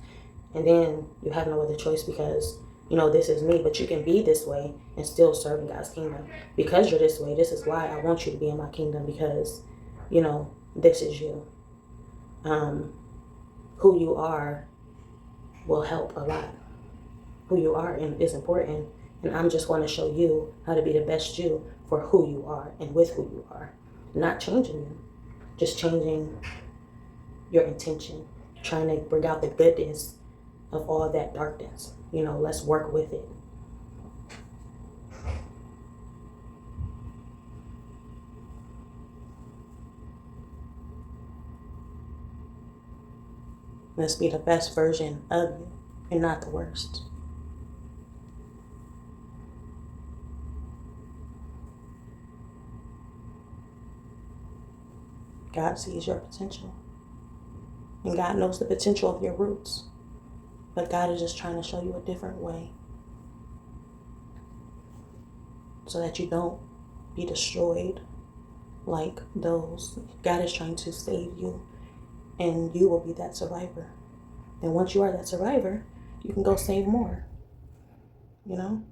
and then you have no other choice because, you know, this is me. But you can be this way and still serve in God's kingdom because you're this way. This is why I want you to be in my kingdom, because, you know, this is you. Who you are will help a lot. Who you are is important, and I'm just going to show you how to be the best you for who you are and with who you are, not changing you. Just changing your intention, trying to bring out the goodness of all that darkness. You know, let's work with it. Let's be the best version of you and not the worst. God sees your potential. And God knows the potential of your roots. But God is just trying to show you a different way, so that you don't be destroyed like those. God is trying to save you, and you will be that survivor. And once you are that survivor, you can go save more, you know?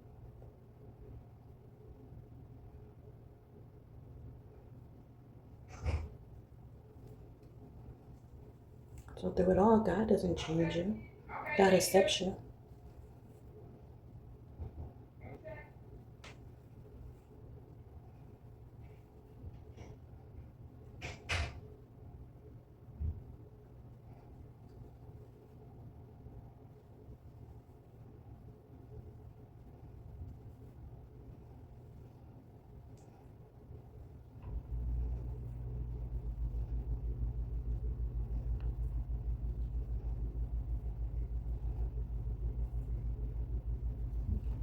So through it all, God doesn't change you. God accepts you.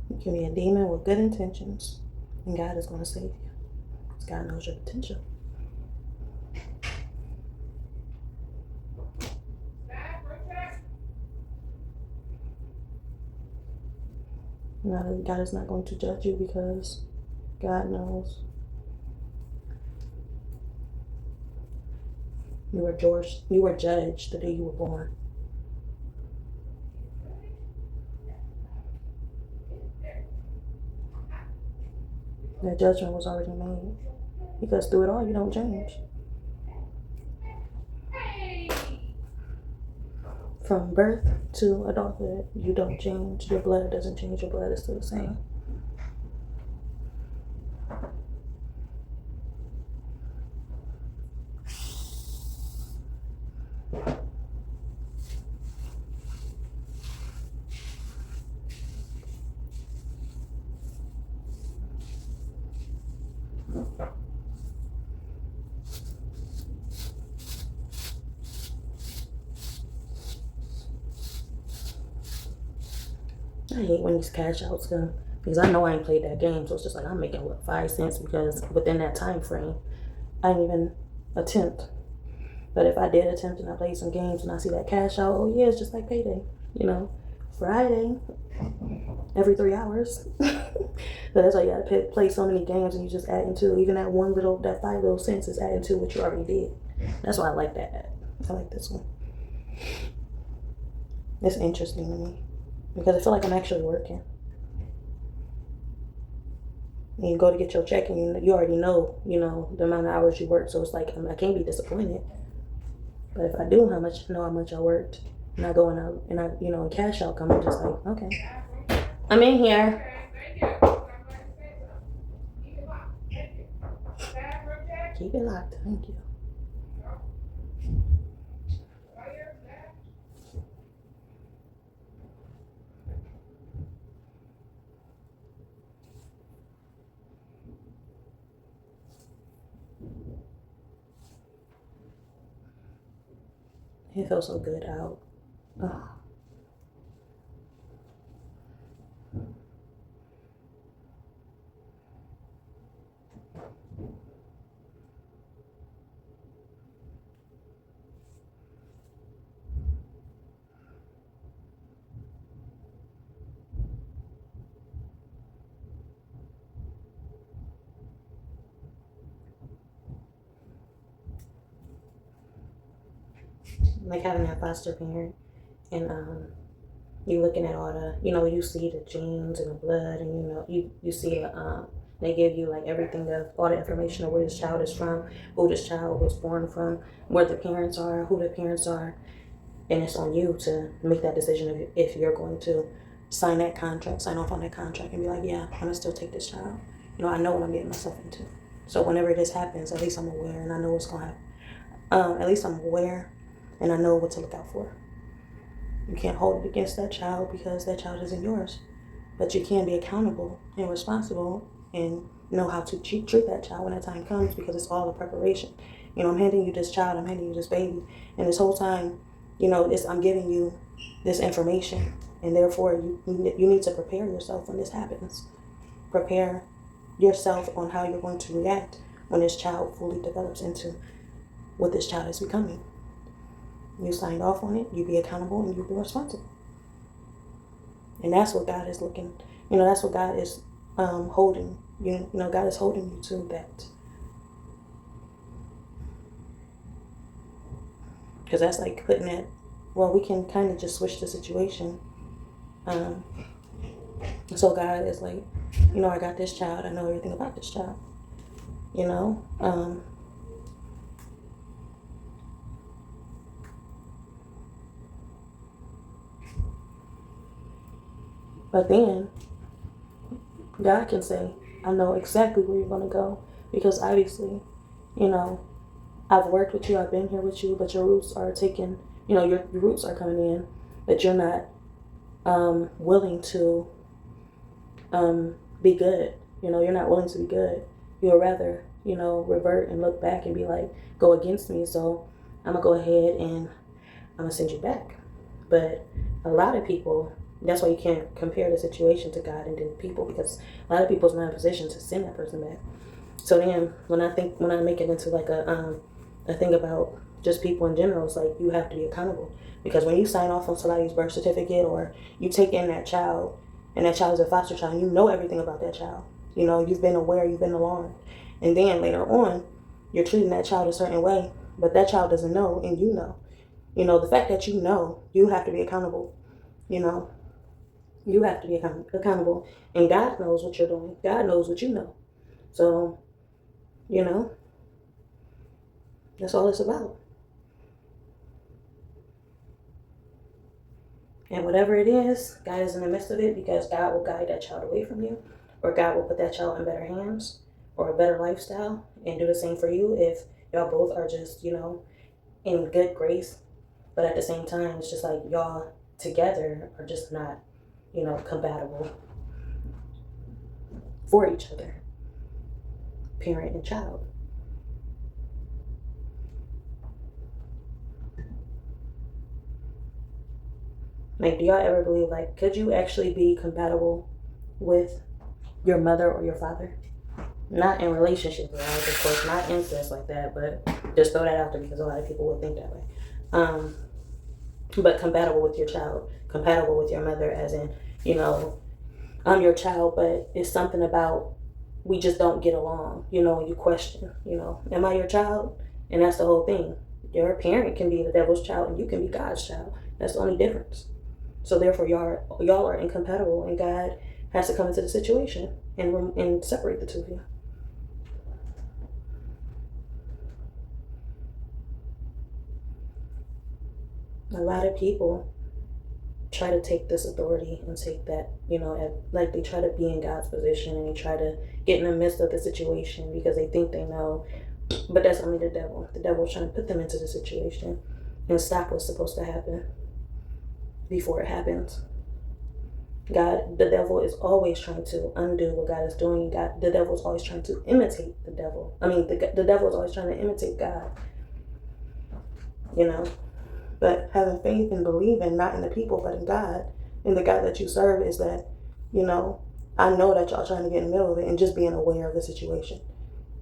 You can be a demon with good intentions, and God is going to save you. Because God knows your potential. God is not going to judge you because God knows you were judged the day you were born. That judgment was already made. Because through it all, you don't change. From birth to adulthood, you don't change. Your blood doesn't change. Your blood is still the same. I hate when these cash outs come because I know I ain't played that game, so it's just like I'm making 5 cents because within that time frame, I didn't even attempt. But if I did attempt and I played some games and I see that cash out, oh yeah, it's just like payday, Friday, every 3 hours. So that's why you gotta play so many games and you just add into even that 5 little cents is adding to what you already did. That's why I like that. I like this one. It's interesting to me because I feel like I'm actually working. And you go to get your check and you already know, the amount of hours you work. So it's like I can't be disappointed. But if I do know how much I worked, and I go and and cash out come, I'm just like, okay, I'm in here. Keep it locked. Thank you. It feels so good out. Oh. Like having that foster parent and you looking at all the, you see the genes and the blood and you see they give you like everything of all the information of where this child is from, who this child was born from, where the parents are, who the parents are, and it's on you to make that decision if you're going to sign off on that contract and be like, yeah, I'm gonna still take this child. I know what I'm getting myself into. So whenever this happens, at least I'm aware and I know what's gonna happen. At least I'm aware and I know what to look out for. You can't hold it against that child because that child isn't yours. But you can be accountable and responsible and know how to treat that child when that time comes because it's all a preparation. I'm handing you this child, I'm handing you this baby. And this whole time, I'm giving you this information. And therefore, you need to prepare yourself when this happens. Prepare yourself on how you're going to react when this child fully develops into what this child is becoming. You signed off on it, you be accountable, and you be responsible. And that's what God is looking, that's what God is holding. God is holding you to that. Because that's like putting it, well, we can kind of just switch the situation. So God is like, you know, I got this child. I know everything about this child. You know? But then God can say, I know exactly where you're going to go. Because obviously, you know, I've worked with you, I've been here with you, but your roots are taken, you know, your roots are coming in, but you're not willing to be good. You know, you're not willing to be good. You'll rather, you know, revert and look back and be like, go against me. So I'm going to go ahead and I'm going to send you back. But a lot of people, that's why you can't compare the situation to God and then people, because a lot of people's not in a position to send that person back. So then when I make it into like a thing about just people in general, it's like you have to be accountable. Because when you sign off on somebody's birth certificate or you take in that child and that child is a foster child, you know everything about that child. You know, you've been aware, you've been alarmed. And then later on, you're treating that child a certain way, but that child doesn't know and you know. You know, the fact that you know, you have to be accountable. You know, you have to be accountable. And God knows what you're doing. God knows what you know. So, you know, that's all it's about. And whatever it is, God is in the midst of it because God will guide that child away from you, or God will put that child in better hands or a better lifestyle and do the same for you if y'all both are just, you know, in good grace. But at the same time, it's just like y'all together are just not, you know, compatible for each other, parent and child. Like, do y'all ever believe, like, could you actually be compatible with your mother or your father? Not in relationship wise, of course, not incest like that, but just throw that out there because a lot of people would think that way. But compatible with your child, compatible with your mother, as in, you know, I'm your child, but it's something about we just don't get along, you know, you question, you know, am I your child? And that's the whole thing. Your parent can be the devil's child and you can be God's child. That's the only difference. So therefore, y'all are incompatible, and God has to come into the situation and separate the two of you. A lot of people try to take this authority and take that, you know, like they try to be in God's position and they try to get in the midst of the situation because they think they know, but that's only the devil. The devil's trying to put them into the situation and stop what's supposed to happen before it happens. God, the devil is always trying to undo what God is doing. The devil is always trying to imitate the devil. I mean, the devil is always trying to imitate God. You know, but having faith and believing not in the people but in God, and the God that you serve, is that, you know, I know that y'all trying to get in the middle of it, and just being aware of the situation.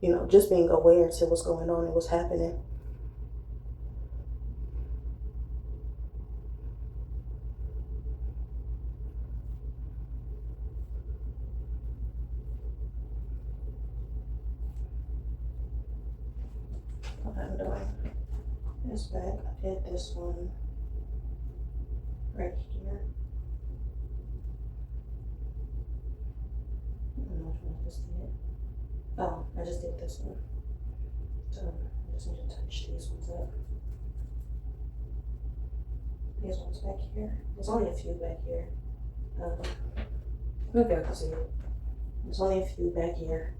You know, just being aware to what's going on and what's happening. What I'm doing is back. I did this one right here. I don't know if I just did. Oh, I just did this one. So I just need to touch these ones up. These ones back here. There's only a few back here. Maybe I can see it. There's only a few back here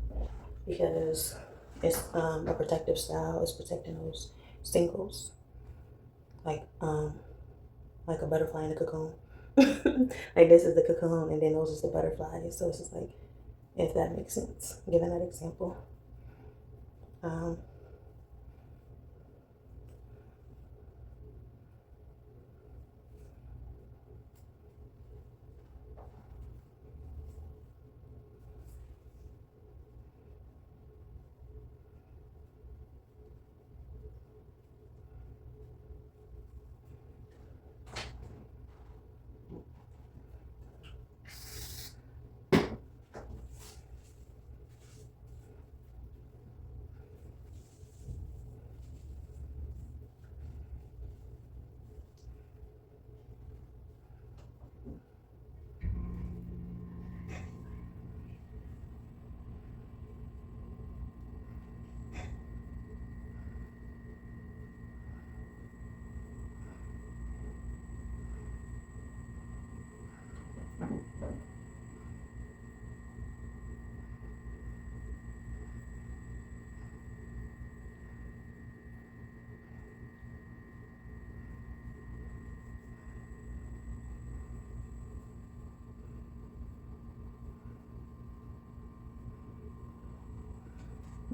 because it's a protective style. It's protecting those singles, like a butterfly in a cocoon. Like this is the cocoon, and then those is the butterflies. So it's just like, if that makes sense, giving that example.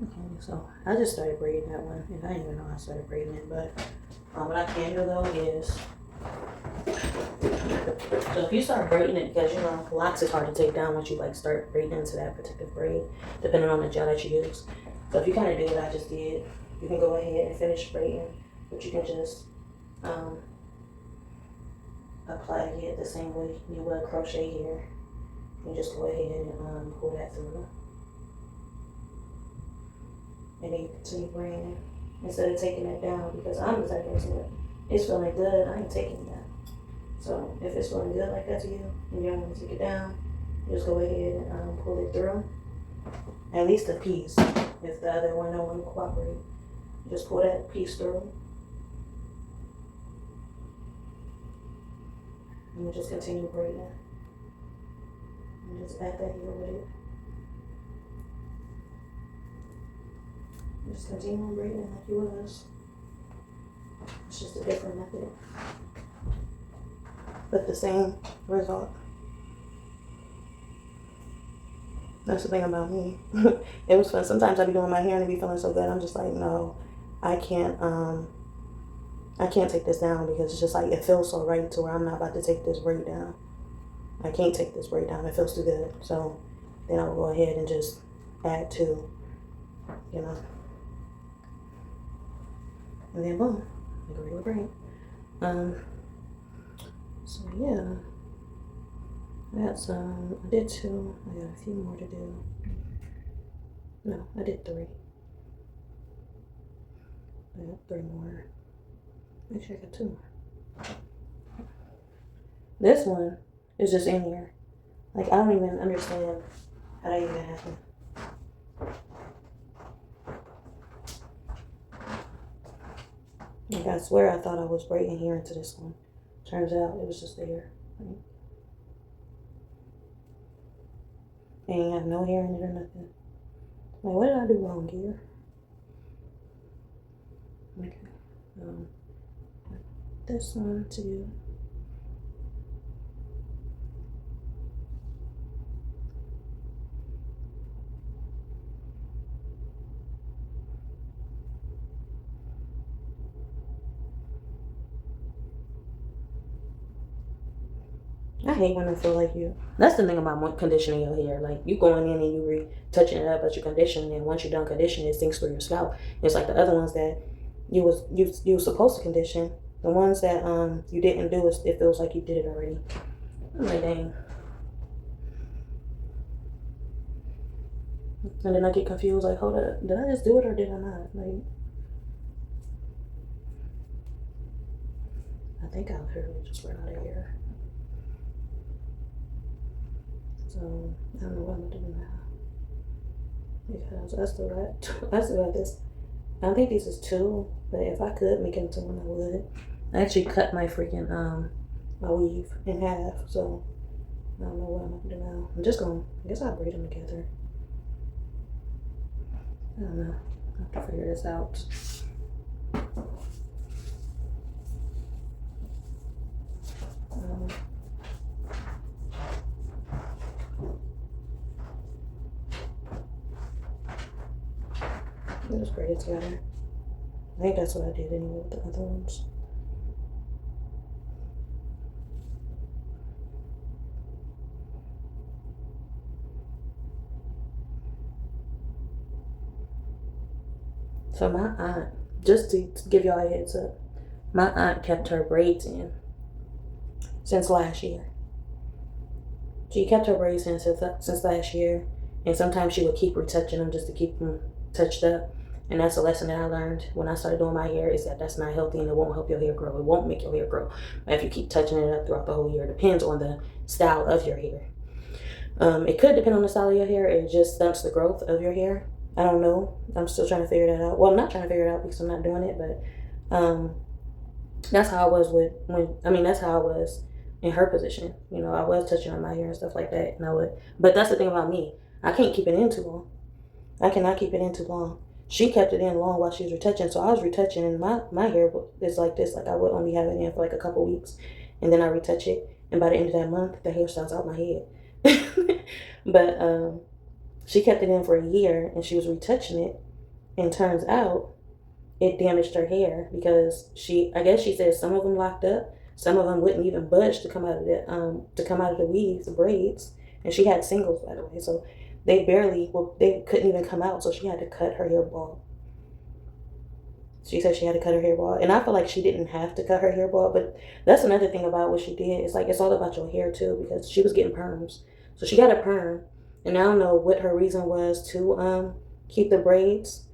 Okay, so I just started braiding that one, and I didn't even know I started braiding it, but what I can do though is, so if you start braiding it, because locks is hard to take down once you like start braiding into that protective braid, depending on the gel that you use. So if you kind of do what I just did, you can go ahead and finish braiding, but you can just apply it the same way you would crochet here. You just go ahead and pull that through. And then you continue braiding instead of taking it down, because I'm the type of person that it's feeling good, I ain't taking it down. So if it's feeling good like that to you and you don't want to take it down, you just go ahead and pull it through. At least a piece. If the other one don't want to cooperate, just pull that piece through. And you just continue braiding. And just add that here with it. Just continue on braiding like you was. It's just a different method, but the same result. That's the thing about me. It was fun. Sometimes I be doing my hair and it be feeling so good. I'm just like, no, I can't take this down, because it's just like, it feels so right to where I'm not about to take this braid down. I can't take this braid down. It feels too good. So then I'll go ahead and just add to, and then boom, like a regular braid. So yeah, that's I did 2. I got a few more to do. No, I did 3. I got 3 more. Actually, I got 2 more. This one is just in here. Like, I don't even understand how that even happened. Like, I swear I thought I was braiding here into this one. Turns out it was just there. Right? Ain't have no hair in it or nothing. Like, what did I do wrong here? Okay. This one too. I hate when I feel like you. That's the thing about conditioning your hair. Like, you going in and you retouching it up, but you conditioning it. Once you're done conditioning, it sinks through your scalp. It's like the other ones that you was supposed to condition. The ones that you didn't do, it feels like you did it already. I'm like, dang. And then I get confused. Like, hold up, did I just do it or did I not? Like, I think I literally just ran out of hair. So I don't know what I'm gonna do now, because I still got this. I don't think this is 2, but if I could make it into 1, I would. I actually cut my freaking my weave in half, so I don't know what I'm gonna do now. I guess I'll braid them together. I don't know. I have to figure this out. Just braid it together. I think that's what I did anyway with the other ones. So my aunt, just to give y'all a heads up, my aunt kept her braids in since last year. She kept her braids in since last year, and sometimes she would keep retouching them just to keep them touched up. And that's a lesson that I learned when I started doing my hair, is that that's not healthy and it won't help your hair grow. It won't make your hair grow. But if you keep touching it up throughout the whole year, it depends on the style of your hair. It could depend on the style of your hair. It just stunts the growth of your hair. I don't know. I'm still trying to figure that out. Well, I'm not trying to figure it out because I'm not doing it, but that's how I was that's how I was in her position. I was touching on my hair and stuff like that, but that's the thing about me. I can't keep it in too long. I cannot keep it in too long. She kept it in long while she was retouching, so I was retouching, and my hair is like this. Like, I would only have it in for like a couple weeks, and then I retouch it, and by the end of that month, the hairstyle's out my head. But she kept it in for a year, and she was retouching it, And turns out it damaged her hair because I guess she said some of them locked up, some of them wouldn't even budge to come out of the weaves, the braids, and she had singles, by the way, so they couldn't even come out, so she had to cut her hair bald. She said she had to cut her hair bald, and I feel like she didn't have to cut her hair bald, but that's another thing about what she did. It's like, it's all about your hair too, because she was getting perms, so she got a perm, and I don't know what her reason was to keep the braids.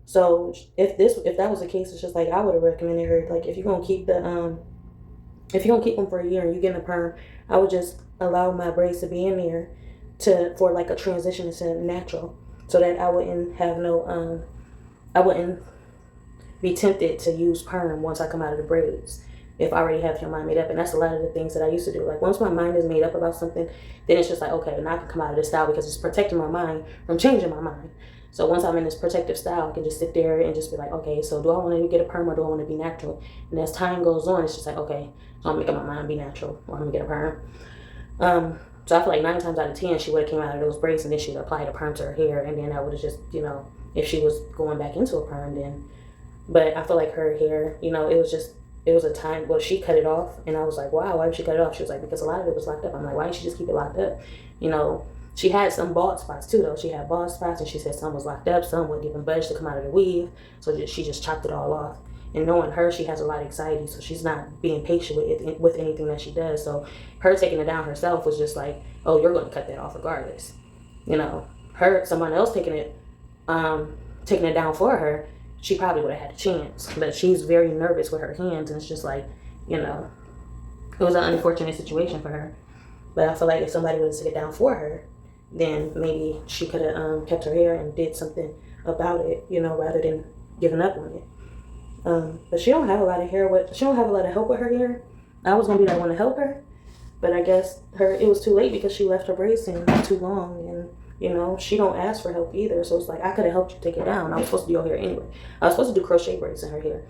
So if that was the case, it's just like, I would have recommended her, like, if you're gonna keep them for a year and you get a perm, I would just allow my braids to be in there for like a transition into natural, so that I wouldn't be tempted to use perm once I come out of the braids, if I already have your mind made up. And that's a lot of the things that I used to do. Like, once my mind is made up about something, then it's just like, okay, now I can come out of this style because it's protecting my mind from changing my mind. So once I'm in this protective style, I can just sit there and just be like, okay, so do I want to get a perm or do I want to be natural? And as time goes on, it's just like, okay, so I'm making my mind be natural, or I'm gonna get a perm. So I feel like 9 times out of 10, she would have came out of those braids and then she would apply the perm to her hair, and then I would have just, if she was going back into a perm, then. But I feel like her hair, it was a time, well, she cut it off, and I was like, wow, why did she cut it off? She was like, because a lot of it was locked up. I'm like, why didn't she just keep it locked up? She had some bald spots too, though. She had bald spots, and she said some was locked up, some wouldn't even budge to come out of the weave, so she just chopped it all off. And knowing her, she has a lot of anxiety, so she's not being patient with anything that she does. So her taking it down herself was just like, oh, you're going to cut that off regardless. Someone else taking it down for her, she probably would have had a chance. But she's very nervous with her hands, and it's just like, it was an unfortunate situation for her. But I feel like if somebody would have taken it down for her, then maybe she could have kept her hair and did something about it, rather than giving up on it. But she don't have a lot of she don't have a lot of help with her hair. I was gonna be that one to help her, but I guess it was too late because she left her braids in too long, and she don't ask for help either. So it's like, I could have helped you take it down. I was supposed to do your hair anyway. I was supposed to do crochet braids in her hair.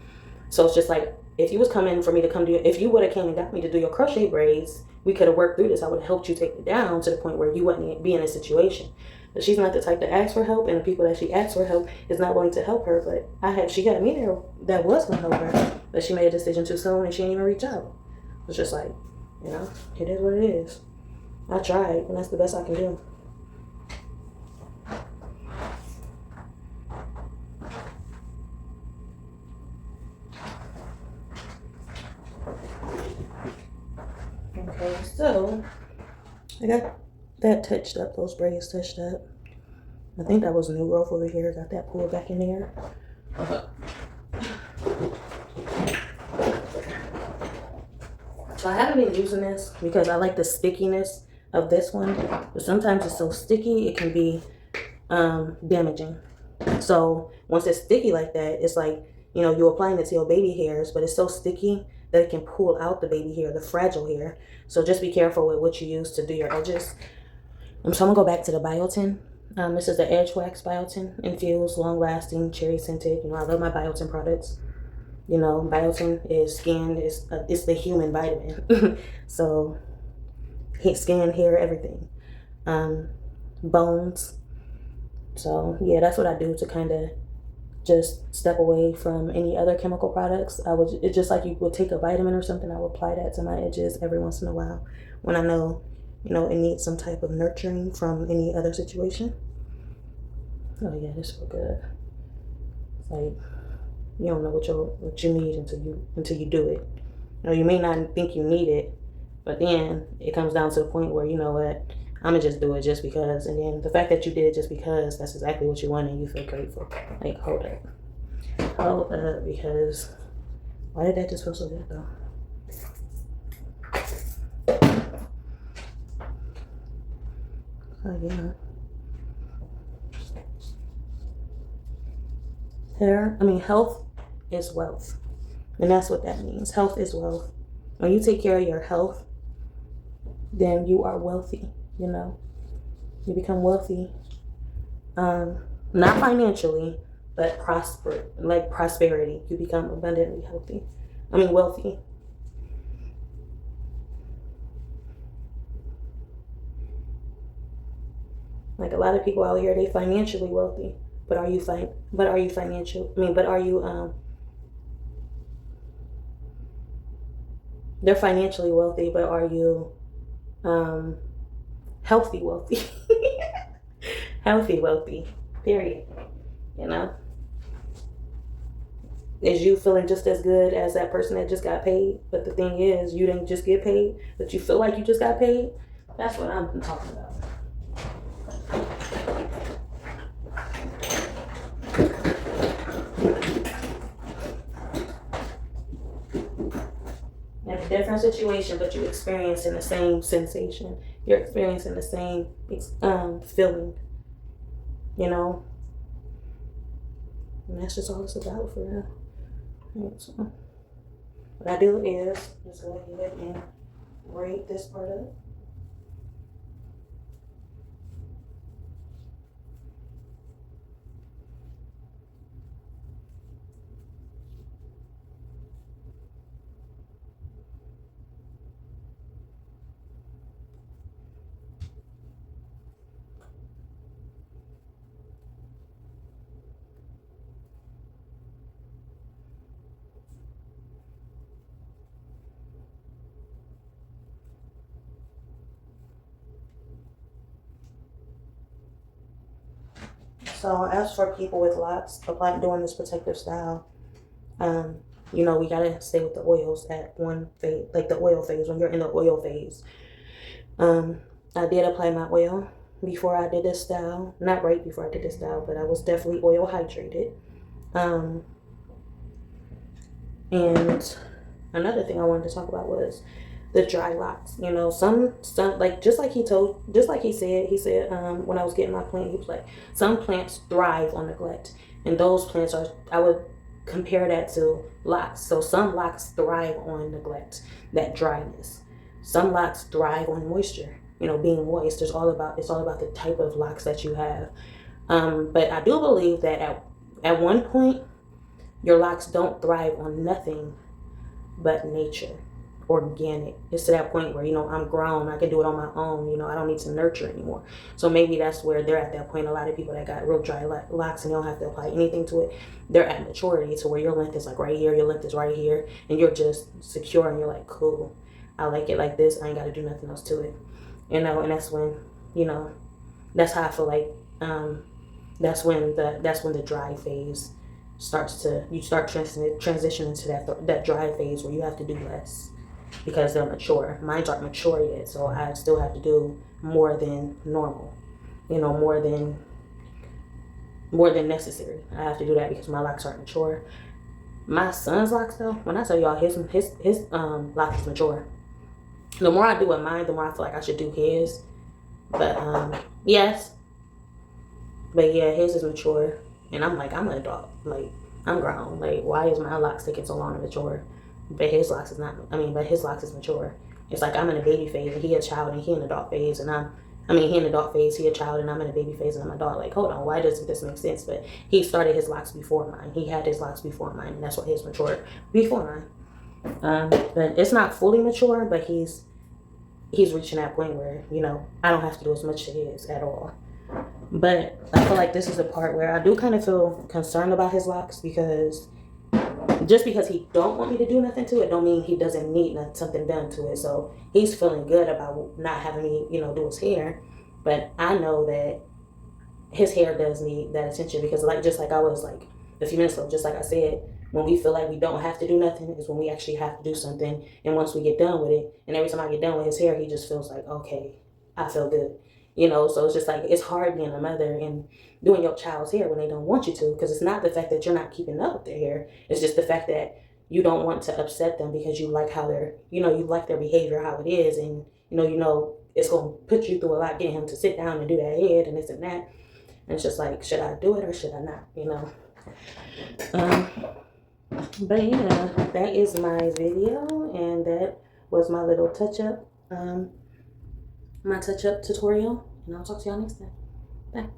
So it's just like, if you was coming for me to come if you would have came and got me to do your crochet braids, we could have worked through this. I would have helped you take it down to the point where you wouldn't be in a situation. But she's not the type to ask for help, and the people that she asks for help is not willing to help her. But she had me there that was going to help her, but she made a decision too soon, and she didn't even reach out. It's just like, it is what it is. I tried, and that's the best I can do. Okay, so I got that touched up, those braids touched up. I think that was new growth over here. Got that pulled back in there. So I haven't been using this because I like the stickiness of this one, but sometimes it's so sticky it can be damaging. So once it's sticky like that, it's like, you're applying it to your baby hairs, but it's so sticky that it can pull out the baby hair, the fragile hair. So just be careful with what you use to do your edges. So I'm gonna go back to the biotin. This is the Edge Wax Biotin Infused, long-lasting, cherry scented. I love my biotin products. Biotin is skin, it's the human vitamin. So skin, hair, everything. Bones. So yeah, that's what I do to kind of just step away from any other chemical products. It's just like you would take a vitamin or something, I would apply that to my edges every once in a while when I know, it needs some type of nurturing from any other situation. Oh yeah, this feels good. It's like, you don't know what you need until you do it. You may not think you need it, but then it comes down to the point where, you know what, I'm gonna just do it just because. And then the fact that you did it just because, that's exactly what you want, and you feel grateful. Like, hold up, because why did that just feel so good though? Oh yeah. Health is wealth. And that's what that means. Health is wealth. When you take care of your health, then you are wealthy, You become wealthy. Not financially, but prosperity. You become abundantly wealthy. Like a lot of people out here, they financially wealthy, but are you financial? But are you they're financially wealthy, but are you healthy wealthy? Healthy wealthy, period. You know, is you feeling just as good as that person that just got paid? But the thing is, you didn't just get paid, but you feel like you just got paid. That's what I'm talking about. It's a different situation, but you're experiencing the same sensation. You're experiencing the same feeling. You know, and that's just all it's about for real. Right, so what I do is just go ahead and braid this part up. So as for people with locks, applying doing this protective style, you know, we gotta stay with the oils at one phase, like the oil phase. When you're in the oil phase, I did apply my oil before I did this style. Not right before I did this style, but I was definitely oil hydrated. And another thing I wanted to talk about was the dry locks. You know, some like just like he said when I was getting my plant, he was like, some plants thrive on neglect, and those plants are, I would compare that to locks. So some locks thrive on neglect, that dryness. Some locks thrive on moisture. You know, being moist. It's all about the type of locks that you have. But I do believe that at one point, your locks don't thrive on nothing but nature, organic. It's to that point where, you know, I'm grown, I can do it on my own, you know, I don't need to nurture anymore. So maybe that's where they're at that point. A lot of people that got real dry locks and you don't have to apply anything to it, they're at maturity to where your length is like right here, your length is right here, and you're just secure and you're like, cool, I like it like this, I ain't got to do nothing else to it, you know. And that's when, you know, that's how I feel like that's when the dry phase starts to, you start transitioning to that dry phase where you have to do less because they're mature. Mine aren't mature yet, so I still have to do more than normal, you know, more than necessary. I have to do that because my locks aren't mature. My son's locks, though, when I tell y'all, his lock is mature. The more I do with mine, the more I feel like I should do his. But yes, but yeah, his is mature. And I'm like, I'm an adult. Like, I'm grown. Like, why is my locks taking so long to mature? But his locks is not, but his locks is mature. It's like I'm in a baby phase and he a child and he in an adult phase and he in an adult phase, he a child and I'm in a baby phase and I'm an adult. Like, hold on, why doesn't this make sense? But he started his locks before mine. He had his locks before mine, and that's why his matured before mine. But it's not fully mature, but he's reaching that point where, you know, I don't have to do as much as his at all. But I feel like this is the part where I do kind of feel concerned about his locks, because just because he don't want me to do nothing to it don't mean he doesn't need something done to it. So he's feeling good about not having me, you know, do his hair. But I know that his hair does need that attention, because just like I was like a few minutes ago, just like I said, when we feel like we don't have to do nothing is when we actually have to do something. And once we get done with it, and every time I get done with his hair, he just feels like, okay, I feel good. You know, so it's just like, it's hard being a mother and doing your child's hair when they don't want you to, because it's not the fact that you're not keeping up with their hair. It's just the fact that you don't want to upset them because you like how they're, you know, you like their behavior, how it is. And, you know, it's going to put you through a lot getting him to sit down and do that head and this and that. And it's just like, should I do it or should I not, you know? But yeah, that is my video, and that was my little touch-up, my touch-up tutorial, and I'll talk to y'all next time. Bye.